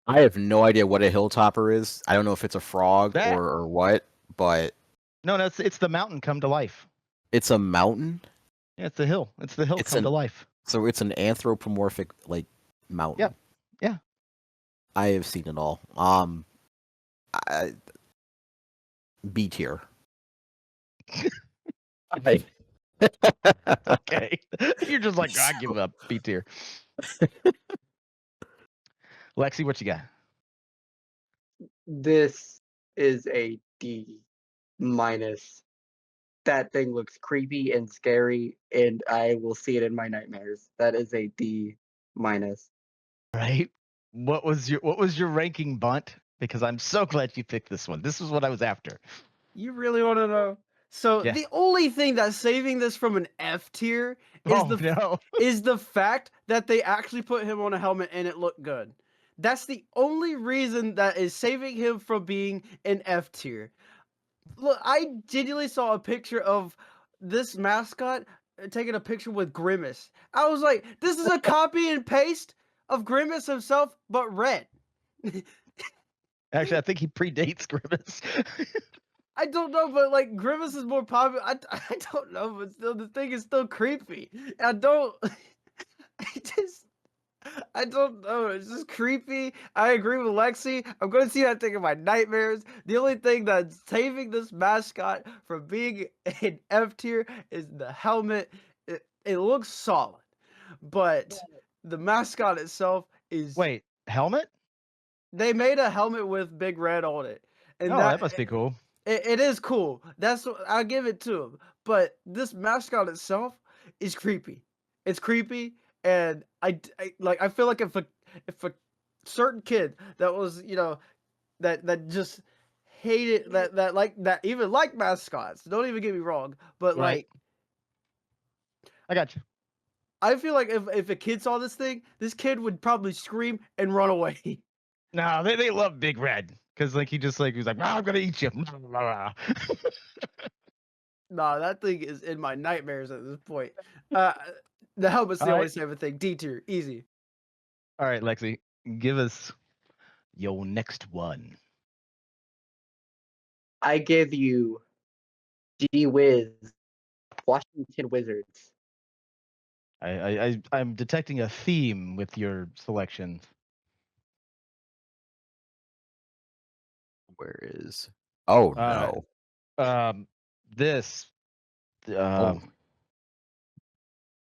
I have no idea what a hilltopper is. I don't know if it's a frog or what, but no, it's the mountain come to life. It's a mountain. Yeah, it's the hill. It's the hill come to life. So it's an anthropomorphic mountain. Yeah. I have seen it all. B tier. Okay. You're just like, I give up. B tier. Lexi, what you got? This is a D minus. That thing looks creepy and scary, and I will see it in my nightmares. That is a D minus. Right. What was your ranking, Bunt? Because I'm so glad you picked this one. This was what I was after. You really want to know? So the only thing that's saving this from an F tier is the fact that they actually put him on a helmet and it looked good. That's the only reason that is saving him from being an F tier. Look, I genuinely saw a picture of this mascot taking a picture with Grimace. I was like, this is a copy and paste of Grimace himself, but red. Actually, I think he predates Grimace. I don't know, but Grimace is more popular. I don't know, but still, the thing is still creepy. I don't know. It's just creepy. I agree with Lexi. I'm going to see that thing in my nightmares. The only thing that's saving this mascot from being an F tier is the helmet. It looks solid, but the mascot itself is. Wait, helmet? They made a helmet with Big Red on it. And that must be cool. It is cool. That's what I'll give it to him. But this mascot itself is creepy. It's creepy, and I feel like if a certain kid that was that just hated that even like mascots. Don't even get me wrong, but right. I got you. I feel like if a kid saw this thing, this kid would probably scream and run away. No, they love Big Red. Because he's like, I'm gonna eat you. Nah, that thing is in my nightmares at this point. The helmet's the only saving thing. D tier, easy. All right, Lexi, give us your next one. I give you G Wiz, Washington Wizards. I'm detecting a theme with your selections. Where is? Oh no. This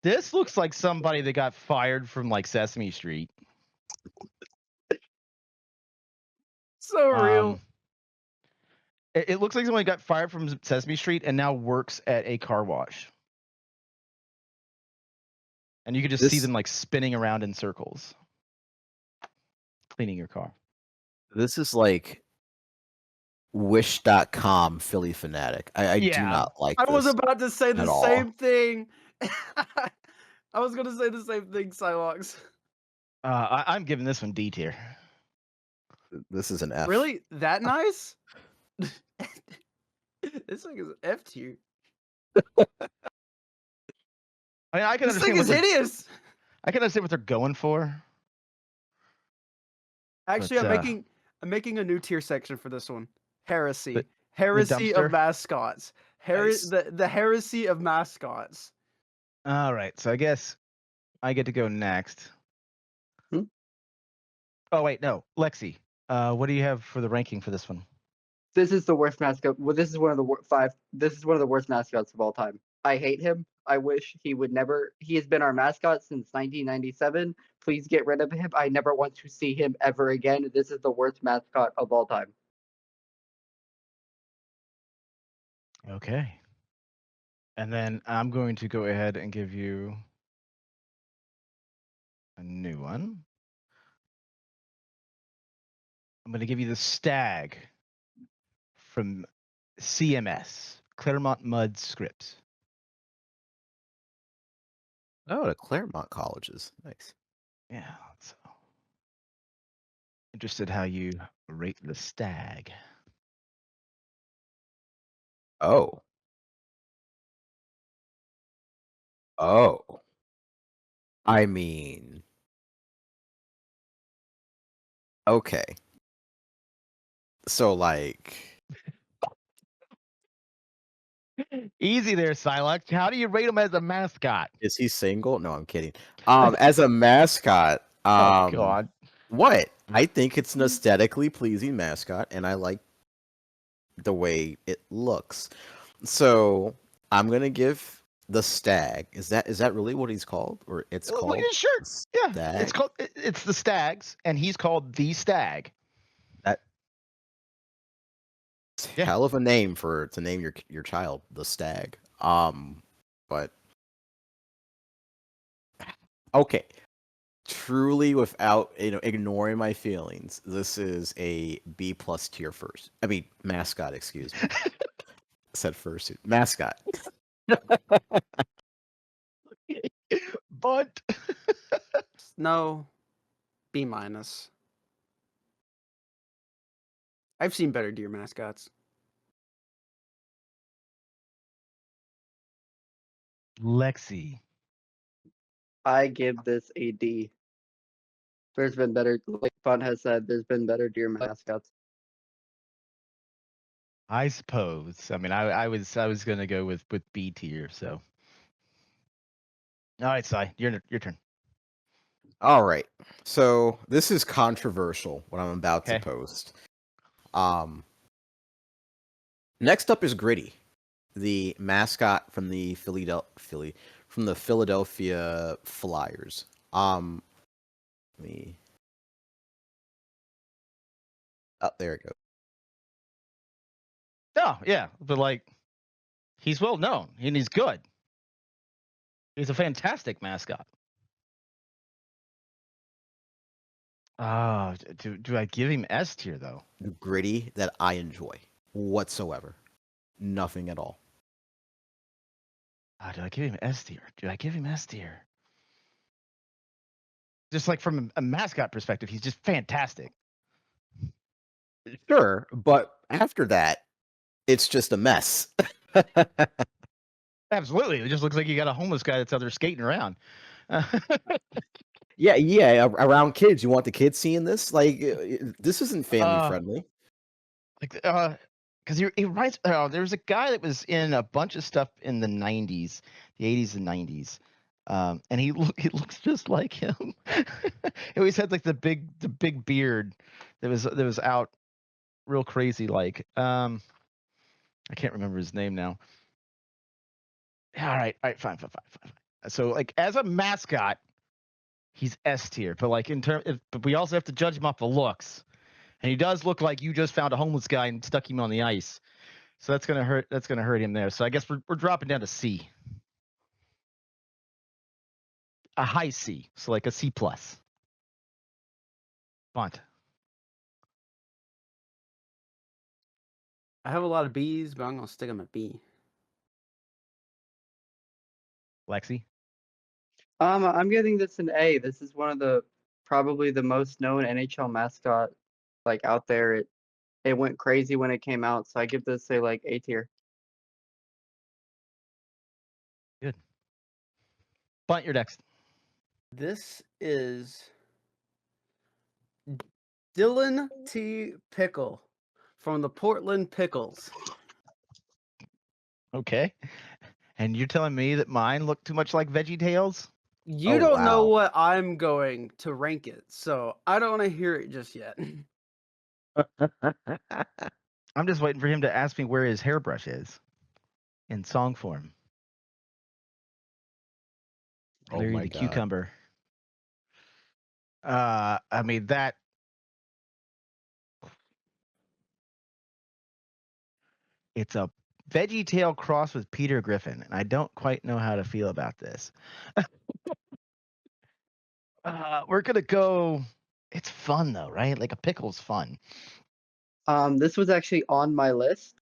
this looks like somebody that got fired from Sesame Street. So real. It looks like someone got fired from Sesame Street and now works at a car wash. And you could just see them like spinning around in circles, cleaning your car. This is like Wish.com Philly fanatic. I do not like this. I was about to say the all. same thing. I was going to say the same thing, Psylocke. I'm giving this one D tier. This is an F. Really? That nice? This thing is an F tier. I mean, I can This understand thing is hideous. I can understand what they're going for. Actually, But, I'm making a new tier section for this one. Heresy. The Heresy of dumpster? mascots. Nice. The heresy of mascots. All right, so I guess I get to go next. Hmm? Oh wait, no, Lexi. What do you have for the ranking for this one? This is the worst mascot. Well, this is one of the five. This is one of the worst mascots of all time. I hate him. I wish he would never. He has been our mascot since 1997. Please get rid of him. I never want to see him ever again. This is the worst mascot of all time. Okay. And then I'm going to go ahead and give you a new one. I'm going to give you the Stag from CMS, Claremont Mud Scripts. Oh, the Claremont colleges. Nice. Yeah. So interested how you rate the Stag. Oh. Oh. I mean. Okay. So like. Easy there, Silex. How do you rate him as a mascot? Is he single? No, I'm kidding. As a mascot, Oh God. what? I think it's an aesthetically pleasing mascot, and I like the way it looks. So I'm gonna give the Stag. Is that really what he's called, or it's called? Look at his shirt. Yeah, Stag? it's called. It's the Stags, and he's called the Stag. Yeah. Hell of a name to name your child, the Stag. But okay. Truly, without ignoring my feelings, this is a B+ tier first. I mean, mascot. Excuse me. Said first mascot. But No. B-. I've seen better deer mascots. Lexi. I give this a D. There's been better, like Fun has said, there's been better deer mascots. I suppose. I mean, I was gonna go with B tier. So, all right, Sai, your turn. All right. So this is controversial. What I'm about to Okay. post. Next up is Gritty, the mascot from the Philadelphia Flyers. Let me. Oh, there it goes. Oh yeah, but like, he's well known and he's good. He's a fantastic mascot. Do I give him S tier though? Gritty that I enjoy whatsoever. Nothing at all. Do I give him S tier? Do I give him S tier? Just like from a mascot perspective, he's just fantastic. Sure, but after that, it's just a mess. Absolutely, it just looks like you got a homeless guy that's out there skating around. Yeah. Around kids, you want the kids seeing this? Like, this isn't family friendly. Because he writes. There was a guy that was in a bunch of stuff in the '90s, the '80s and '90s, and he looks just like him. He always had like the big beard that was out real crazy. Like, I can't remember his name now. All right, fine. So like as a mascot, he's S tier, but like but we also have to judge him off the looks. And he does look like you just found a homeless guy and stuck him on the ice So that's gonna hurt. That's gonna hurt him there. So I guess we're dropping down to C. A high C, so like a C plus. Font. I have a lot of B's, but I'm gonna stick them at B. Lexi. I'm giving this an A. This is one of the probably the most known NHL mascot like out there. It went crazy when it came out, so I give this a like A tier. Good. Font, you're next. This is Dylan T. Pickle from the Portland Pickles. Okay. And you're telling me that mine look too much like Veggie Tales? You don't know what I'm going to rank it, so I don't want to hear it just yet. I'm just waiting for him to ask me where his hairbrush is in song form. Larry the Cucumber. I mean that. It's a Veggie Tale cross with Peter Griffin, and I don't quite know how to feel about this. We're gonna go. It's fun though, right? Like a pickle's fun. This was actually on my list.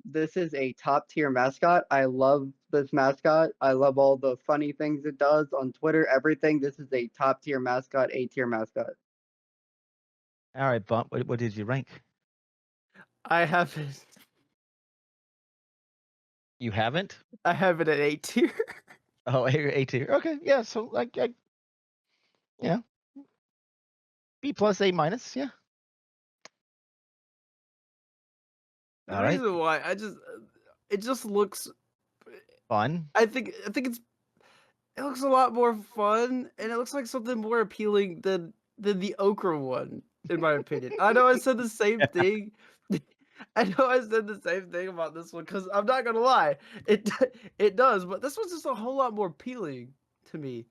This is a top tier mascot. I love this mascot. I love all the funny things it does on Twitter, everything. This is a top tier mascot, A tier mascot. All right, Bump. What did you rank? I have it. You haven't? I have it at A tier. Oh, A tier. Okay, yeah. So like, yeah, B plus A minus. Yeah. The reason why it just looks Fun. I think it looks a lot more fun, and it looks like something more appealing than the okra one, in my opinion. I know I said the same thing. I know I said the same thing about this one because I'm not gonna lie, it does, but this one's just a whole lot more appealing to me.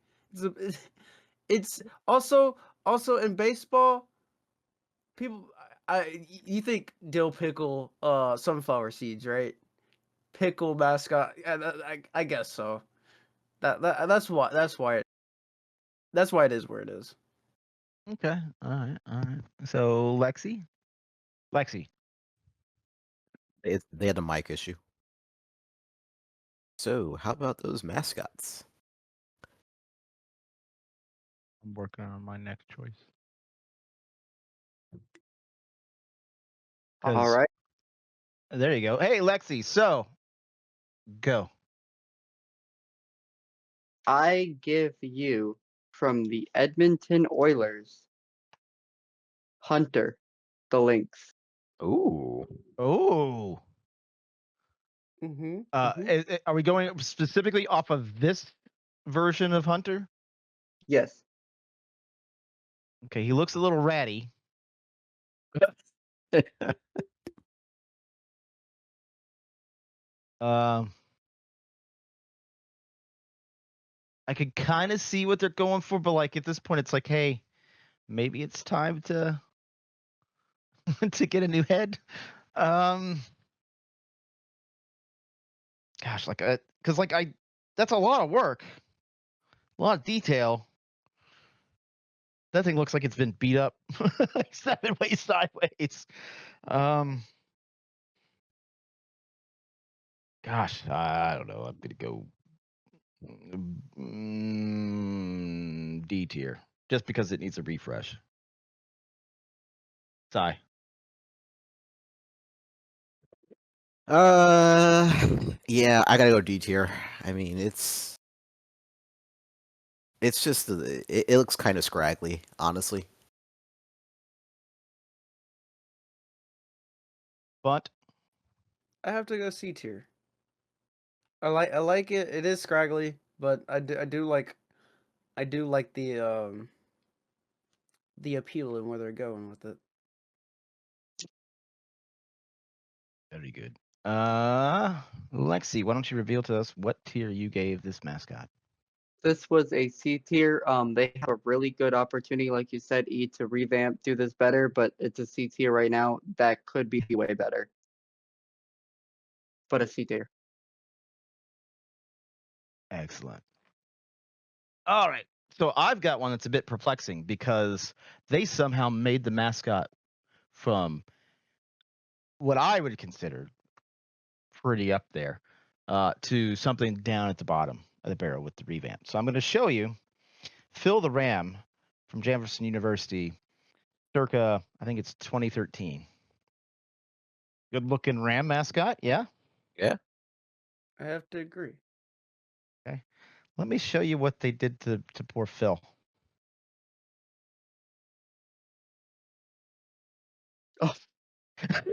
It's also in baseball. People, you think dill pickle, sunflower seeds, right? Pickle mascot. I guess so. That's why it is where it is. Okay. All right. So Lexi. They had a mic issue. So how about those mascots? I'm working on my next choice. All right. There you go. Hey, Lexi. So, go. I give you from the Edmonton Oilers, Hunter, the Lynx. Ooh. Oh. Mm-hmm. Are we going specifically off of this version of Hunter? Yes. Okay, he looks a little ratty. I could kind of see what they're going for, but like at this point, it's like, hey, maybe it's time to to get a new head. Gosh, because that's a lot of work, a lot of detail. That thing looks like it's been beat up like 7 ways sideways. Gosh, I don't know. I'm gonna go D tier just because it needs a refresh. Sigh. Yeah, I gotta go D tier. I mean, it's just it looks kind of scraggly, honestly. But I have to go C tier. I like it. It is scraggly, but I do like the appeal and where they're going with it. very good. Lexi, why don't you reveal to us what tier you gave this mascot? This was a C tier. They have a really good opportunity, like you said, E, to revamp, do this better, but it's a C tier right now. That could be way better. but a C tier. Excellent. All right. So I've got one that's a bit perplexing because they somehow made the mascot from what I would consider pretty up there to something down at the bottom of the barrel with the revamp. So I'm going to show you Phil the Ram from Jefferson University, circa, I think it's 2013. Good looking Ram mascot, yeah? Yeah. I have to agree. Okay. Let me show you what they did to poor Phil.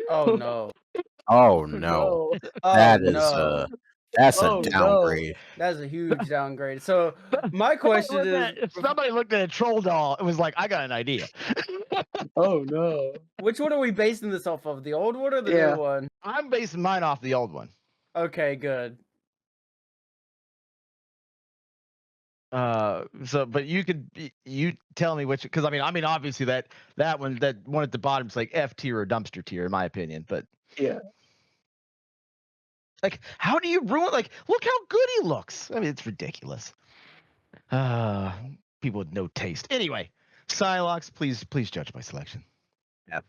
Oh no. Oh no. Oh That is no. that's a Oh no. downgrade. That's a huge downgrade. So my question is, If somebody looked at a troll doll, it was like, I got an idea. Oh no. which one are we basing this off of? The old one or the Yeah. new one? I'm basing mine off the old one. Okay, good. But you tell me which, because I mean obviously that one at the bottom is like F tier or dumpster tier in my opinion, but Yeah. like how do you ruin, like, look how good he looks. I mean, it's ridiculous. People with no taste. Anyway, Psylocke, please judge my selection. I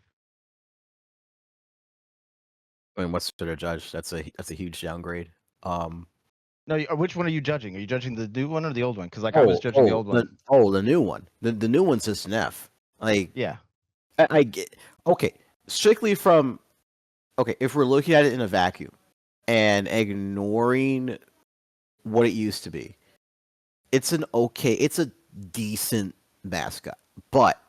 mean, what's to judge? That's a huge downgrade. No, which one are you judging? Are you judging the new one or the old one? Because I was judging the old one. The new one. The new one's just an F. Like, Yeah. I get. Okay, strictly from. Okay, if we're looking at it in a vacuum and ignoring what it used to be, it's a decent mascot. But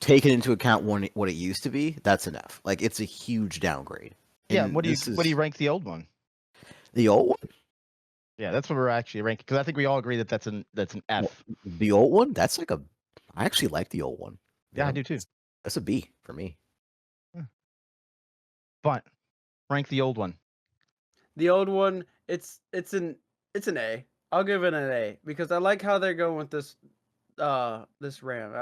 taking into account what it used to be, that's an F. Like, it's a huge downgrade. Yeah. And What do you rank the old one? The old one? Yeah, that's what we're actually ranking, because I think we all agree that that's an F. The old one? That's like I actually like the old one. Yeah, I do too. That's a B for me. But rank the old one. The old one, it's an A. I'll give it an A because I like how they're going with this this Ram.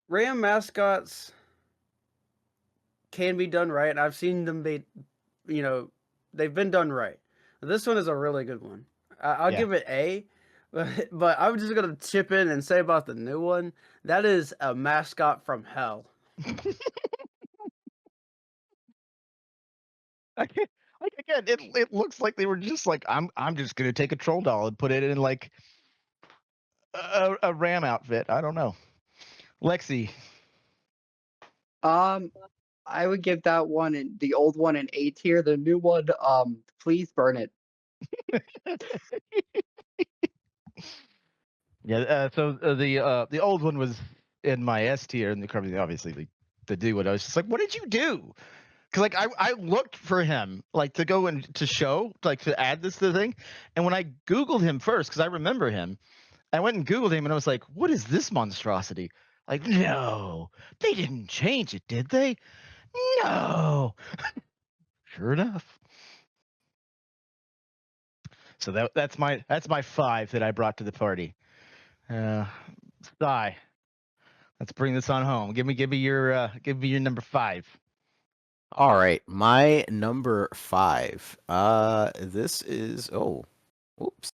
Ram mascots can be done right, and I've seen them be, they've been done right. This one is a really good one. I'll give it A, but I'm just gonna chip in and say about the new one, that is a mascot from hell. Again, it looks like they were just like, I'm just gonna take a troll doll and put it in like a Ram outfit. I don't know. Lexi. I would give that one and the old one an A tier. The new one, please burn it. Yeah. So the old one was in my S tier, and obviously the new one. I was just like, what did you do? Because like I looked for him like to go and to show, like to add this to the thing, and when I Googled him first, because I remember him, I went and Googled him and I was like, what is this monstrosity? Like, no, they didn't change it, did they? No. Sure enough. So that's my 5 that I brought to the party. Sai, let's bring this on home. Give me your number 5. All right, my number 5. This is oops.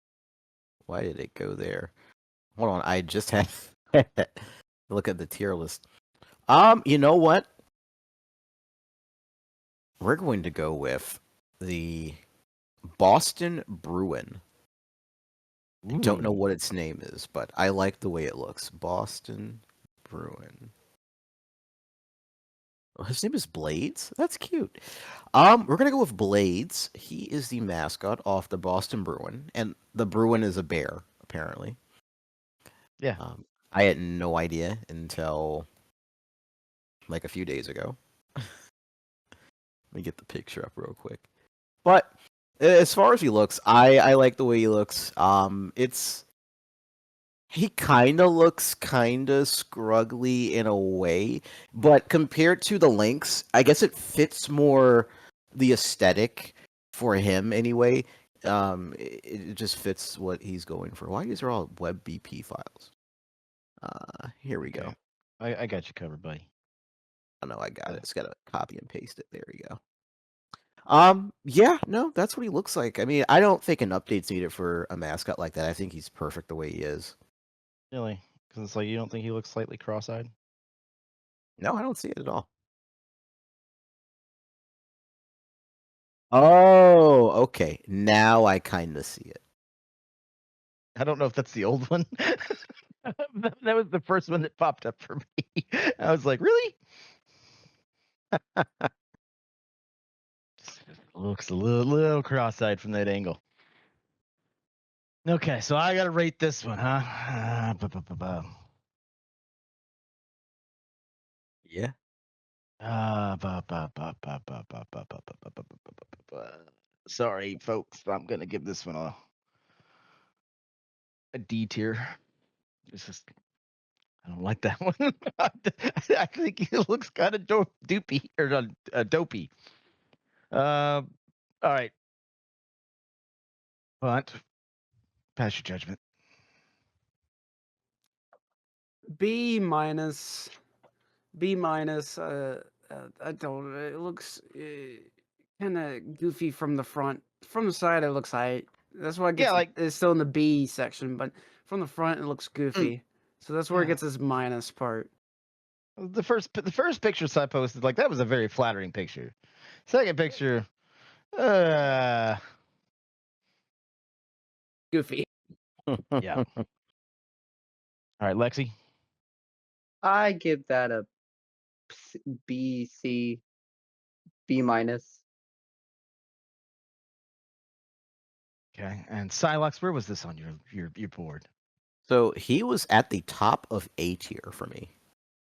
Why did it go there? Hold on, I just had look at the tier list. You know what? We're going to go with the Boston Bruin. I don't know what its name is, but I like the way it looks. Boston Bruin. Oh, his name is Blades? That's cute. We're gonna go with Blades. He is the mascot of the Boston Bruin, and the Bruin is a bear, apparently. Yeah. I had no idea until like a few days ago. Let me get the picture up real quick. But as far as he looks, I like the way he looks. He kind of looks kind of scruggly in a way, but compared to the Lynx, I guess it fits more the aesthetic for him anyway. It just fits what he's going for. Why these are all WebBP files? Here we go. I got you covered, buddy. Oh no, I got it. It's got to copy and paste it. There we go. Yeah, no, that's what he looks like. I mean, I don't think an update's needed for a mascot like that. I think he's perfect the way he is. Really? Because it's like you don't think he looks slightly cross-eyed? No, I don't see it at all. Oh, okay. Now I kind of see it. I don't know if that's the old one. That was the first one that popped up for me. I was like, really? Looks a little cross-eyed from that angle. Okay, so I gotta rate this one, huh? Yeah. Sorry, folks. I'm gonna give this one a D tier. It's just I don't like that one. I think it looks kind of doopy or dopey. All right, Bunt. Pass your judgment. B minus. B minus. I don't. It looks kind of goofy from the front. From the side, it looks high. That's why it gets. Yeah, like it's still in the B section, but from the front, it looks goofy. So that's where it gets its minus part. the first picture I posted, like that was a very flattering picture. Second picture, Goofy. yeah. All right, Lexi. I give that a B, C, B minus. Okay, and Silox, where was this on your board? So he was at the top of A tier for me.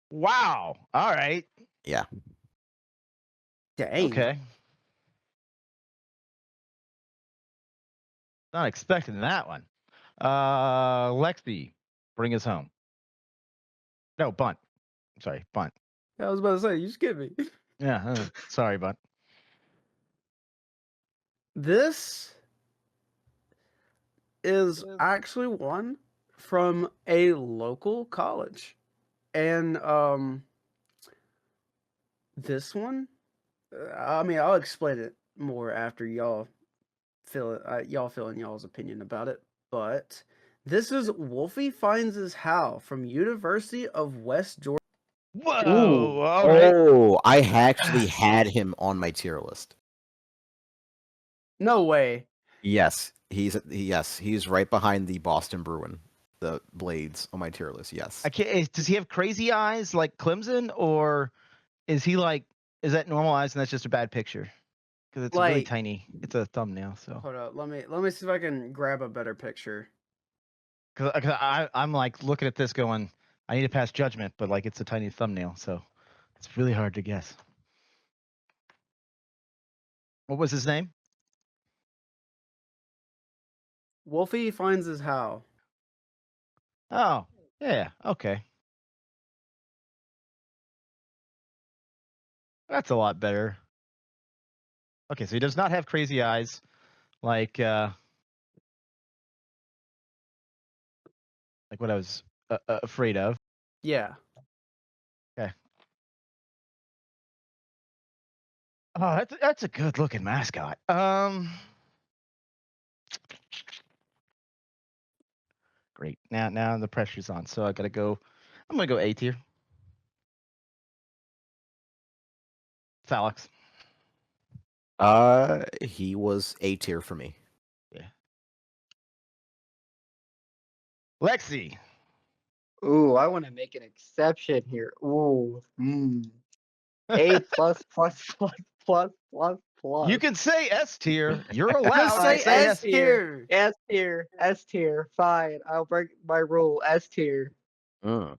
Wow. All right. Yeah. Dang. Okay. Not expecting that one. Lexi, bring us home. No, Bunt. Sorry, Bunt. I was about to say, you skipped me. Yeah, sorry, Bunt. This is actually one from a local college. And this one, I mean, I'll explain it more after y'all fill in y'all's opinion about it. But this is Wolfie Finds His How from University of West Georgia. Whoa! Ooh. All right. Oh, I actually had him on my tier list. No way. Yes, he's right behind the Boston Bruin, the Blades on my tier list. Yes. I can't. Does he have crazy eyes like Clemson, or is he like? Is that normal eyes and that's just a bad picture? Because it's really Like- tiny. It's a thumbnail, so. Hold up, let me see if I can grab a better picture. Because I'm like looking at this going, I need to pass judgment, but like it's a tiny thumbnail, so it's really hard to guess. What was his name? Wolfie Finds His How. Oh, yeah, okay. That's a lot better. Okay, so he does not have crazy eyes, like what I was afraid of. Yeah. Okay. Oh, that's a good looking mascot. Great. Now the pressure's on, so I gotta go. I'm gonna go A tier. Alex. He was A tier for me. Yeah. Lexi. Ooh, I want to make an exception here. Ooh. A plus plus plus plus plus plus. You can say S tier. You're allowed Just to say say S tier. S tier. S tier. Fine. I'll break my rule. S tier. I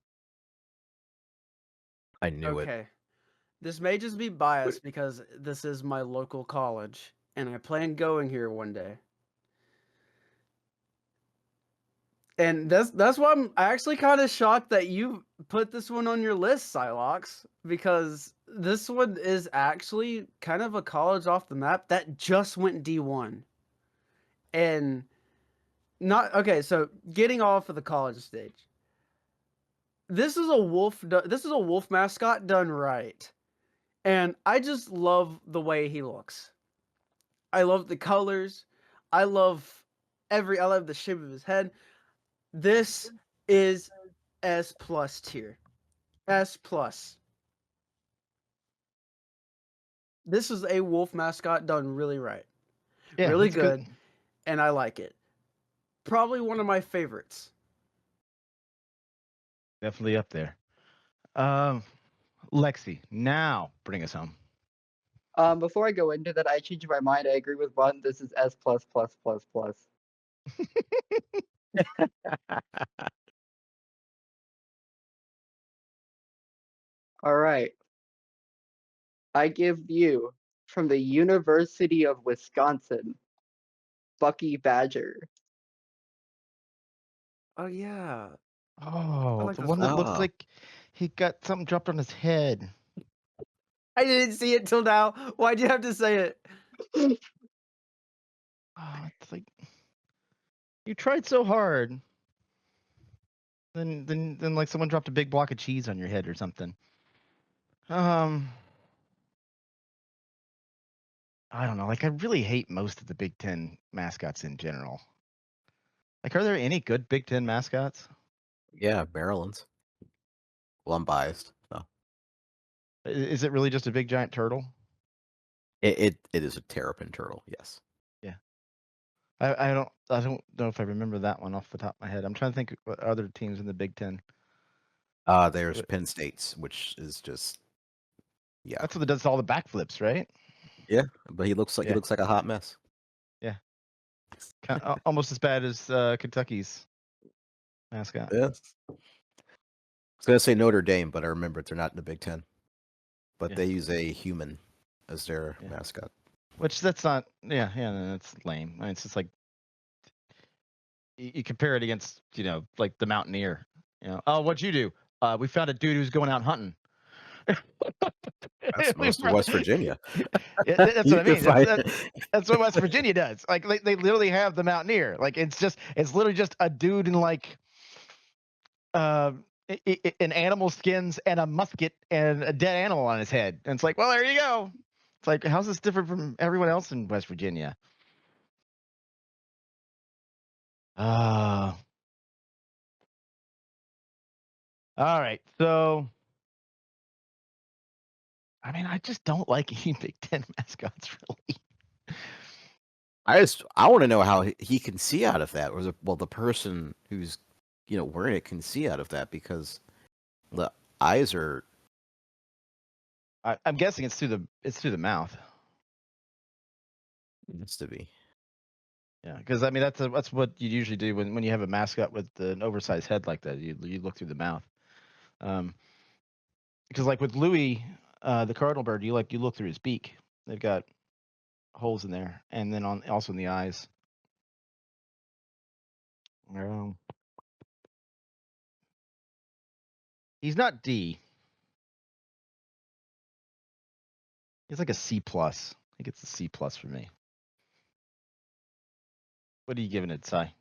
knew it. Okay. This may just be biased because this is my local college and I plan going here one day. And that's why I'm actually kind of shocked that you put this one on your list, Silox, because this one is actually kind of a college off the map that just went D1. And not okay, so getting off of the college stage. This is a wolf mascot done right. And I just love the way he looks. I love the colors. I love I love the shape of his head. This is S+ tier. S+. This is a wolf mascot done really right. Yeah, really it's good, and I like it. Probably one of my favorites. Definitely up there. Lexi, now bring us home. Before I go into that, I changed my mind. I agree with Bun. This is S+++++. All right. I give you from the University of Wisconsin, Bucky Badger. Oh yeah. Oh, like the this one that one. looks Oh. like he got something dropped on his head. I didn't see it till now. Why'd you have to say it? Oh, it's like you tried so hard. Then like someone dropped a big block of cheese on your head or something. I don't know. Like I really hate most of the Big Ten mascots in general. Like, are there any good Big Ten mascots? Yeah, Maryland's. Well, I'm biased. So Is it really just a big giant turtle? it is a terrapin turtle. Yes. Yeah. I don't know if I remember that one off the top of my head. I'm trying to think what other teams in the Big Ten. There's Penn State's, which is just That's what that does all the backflips, right? yeah. But he looks like a hot mess. Yeah. Almost as bad as Kentucky's mascot. Yeah. I was gonna say Notre Dame, but I remembered they're not in the Big Ten. But Yeah. they use a human as their mascot. Which that's not. Yeah, that's lame. I mean, it's just like you compare it against, like the Mountaineer. Oh, what'd you do? We found a dude who's going out hunting. That's most of West Virginia. Yeah, that's You what I can mean. find- That's what West Virginia does. Like they literally have the Mountaineer. Like it's literally just a dude in like in animal skins and a musket and a dead animal on his head. And it's like, well, there you go. It's like, how's this different from everyone else in West Virginia? All right. So, I mean, I just don't like any Big Ten mascots, really. I want to know how he can see out of that, or the person who's wearing it can see out of that, because the eyes are. I'm guessing it's through the mouth. Needs to be. Yeah, because I mean that's what you usually do when you have a mascot with an oversized head like that. You look through the mouth. Because like with Louis, the cardinal bird, you look through his beak. They've got holes in there, and then also in the eyes. He's not D. He's like a C+. I think it's a C+ for me. What are you giving it, Cy?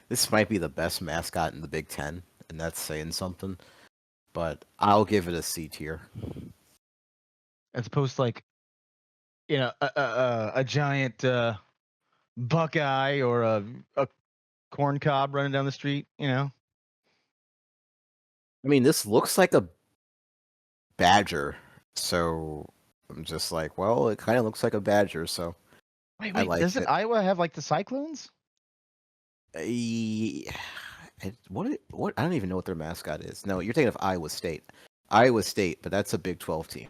This might be the best mascot in the Big Ten, and that's saying something. But I'll give it a C tier. As opposed to like, a giant buckeye or a corn cob running down the street. I mean, this looks like a badger, so I'm just like, well, it kind of looks like a badger, so Wait, I like doesn't it. Iowa have like the Cyclones? What? I don't even know what their mascot is. No, you're thinking of Iowa State. Iowa State, but that's a Big 12 team.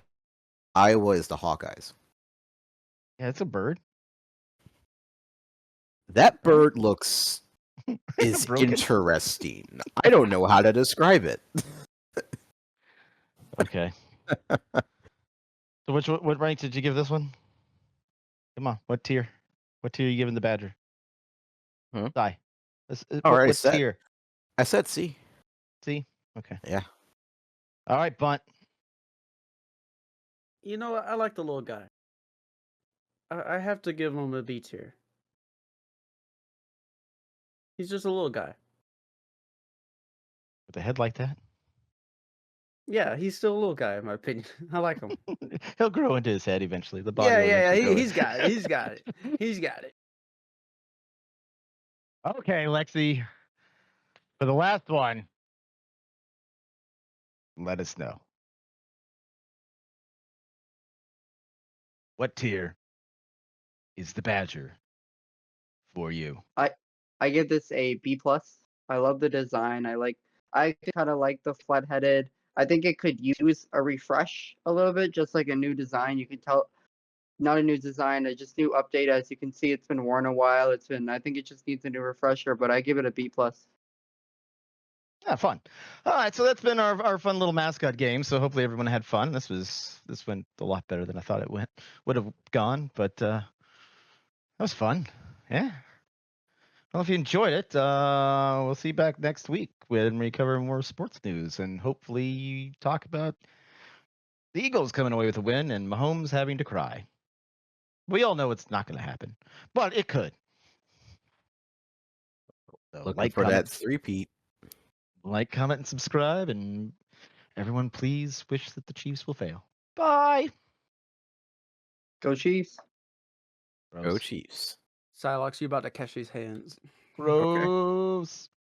Iowa is the Hawkeyes. Yeah, it's a bird. That bird is Broken. interesting. I don't know how to describe it. Okay. So what rank did you give this one? Come on, what tier? What tier are you giving the Badger? Die. What tier? I said C. C? Okay. Yeah. All right, Bunt. You know what? I like the little guy. I have to give him a B tier. He's just a little guy. With a head like that, Yeah, he's still a little guy in my opinion. I like him. he'll grow into his head eventually. The body. Yeah, will eventually grow in. he's got it. He's got it. He's got it. Okay, Lexi. For the last one, let us know. What tier is the Badger for you? I give this a B plus. I love the design. I kind of like the flat headed. I think it could use a refresh a little bit, just like a new design. You can tell, not a new design, a just new update. As you can see, it's been worn a while. I think it just needs a new refresher, but I give it a B plus. Yeah, fun. All right, so that's been our fun little mascot game. So hopefully everyone had fun. This went a lot better than I thought it would have gone, but that was fun. Yeah. Well, if you enjoyed it, we'll see you back next week when we cover more sports news and hopefully talk about the Eagles coming away with a win and Mahomes having to cry. We all know it's not going to happen, but it could. So Looking for that three-peat. Like, comment, and subscribe, and everyone please wish that the Chiefs will fail. Bye. Go Chiefs. Go Chiefs. Psylocke, you about to catch these hands. Gross.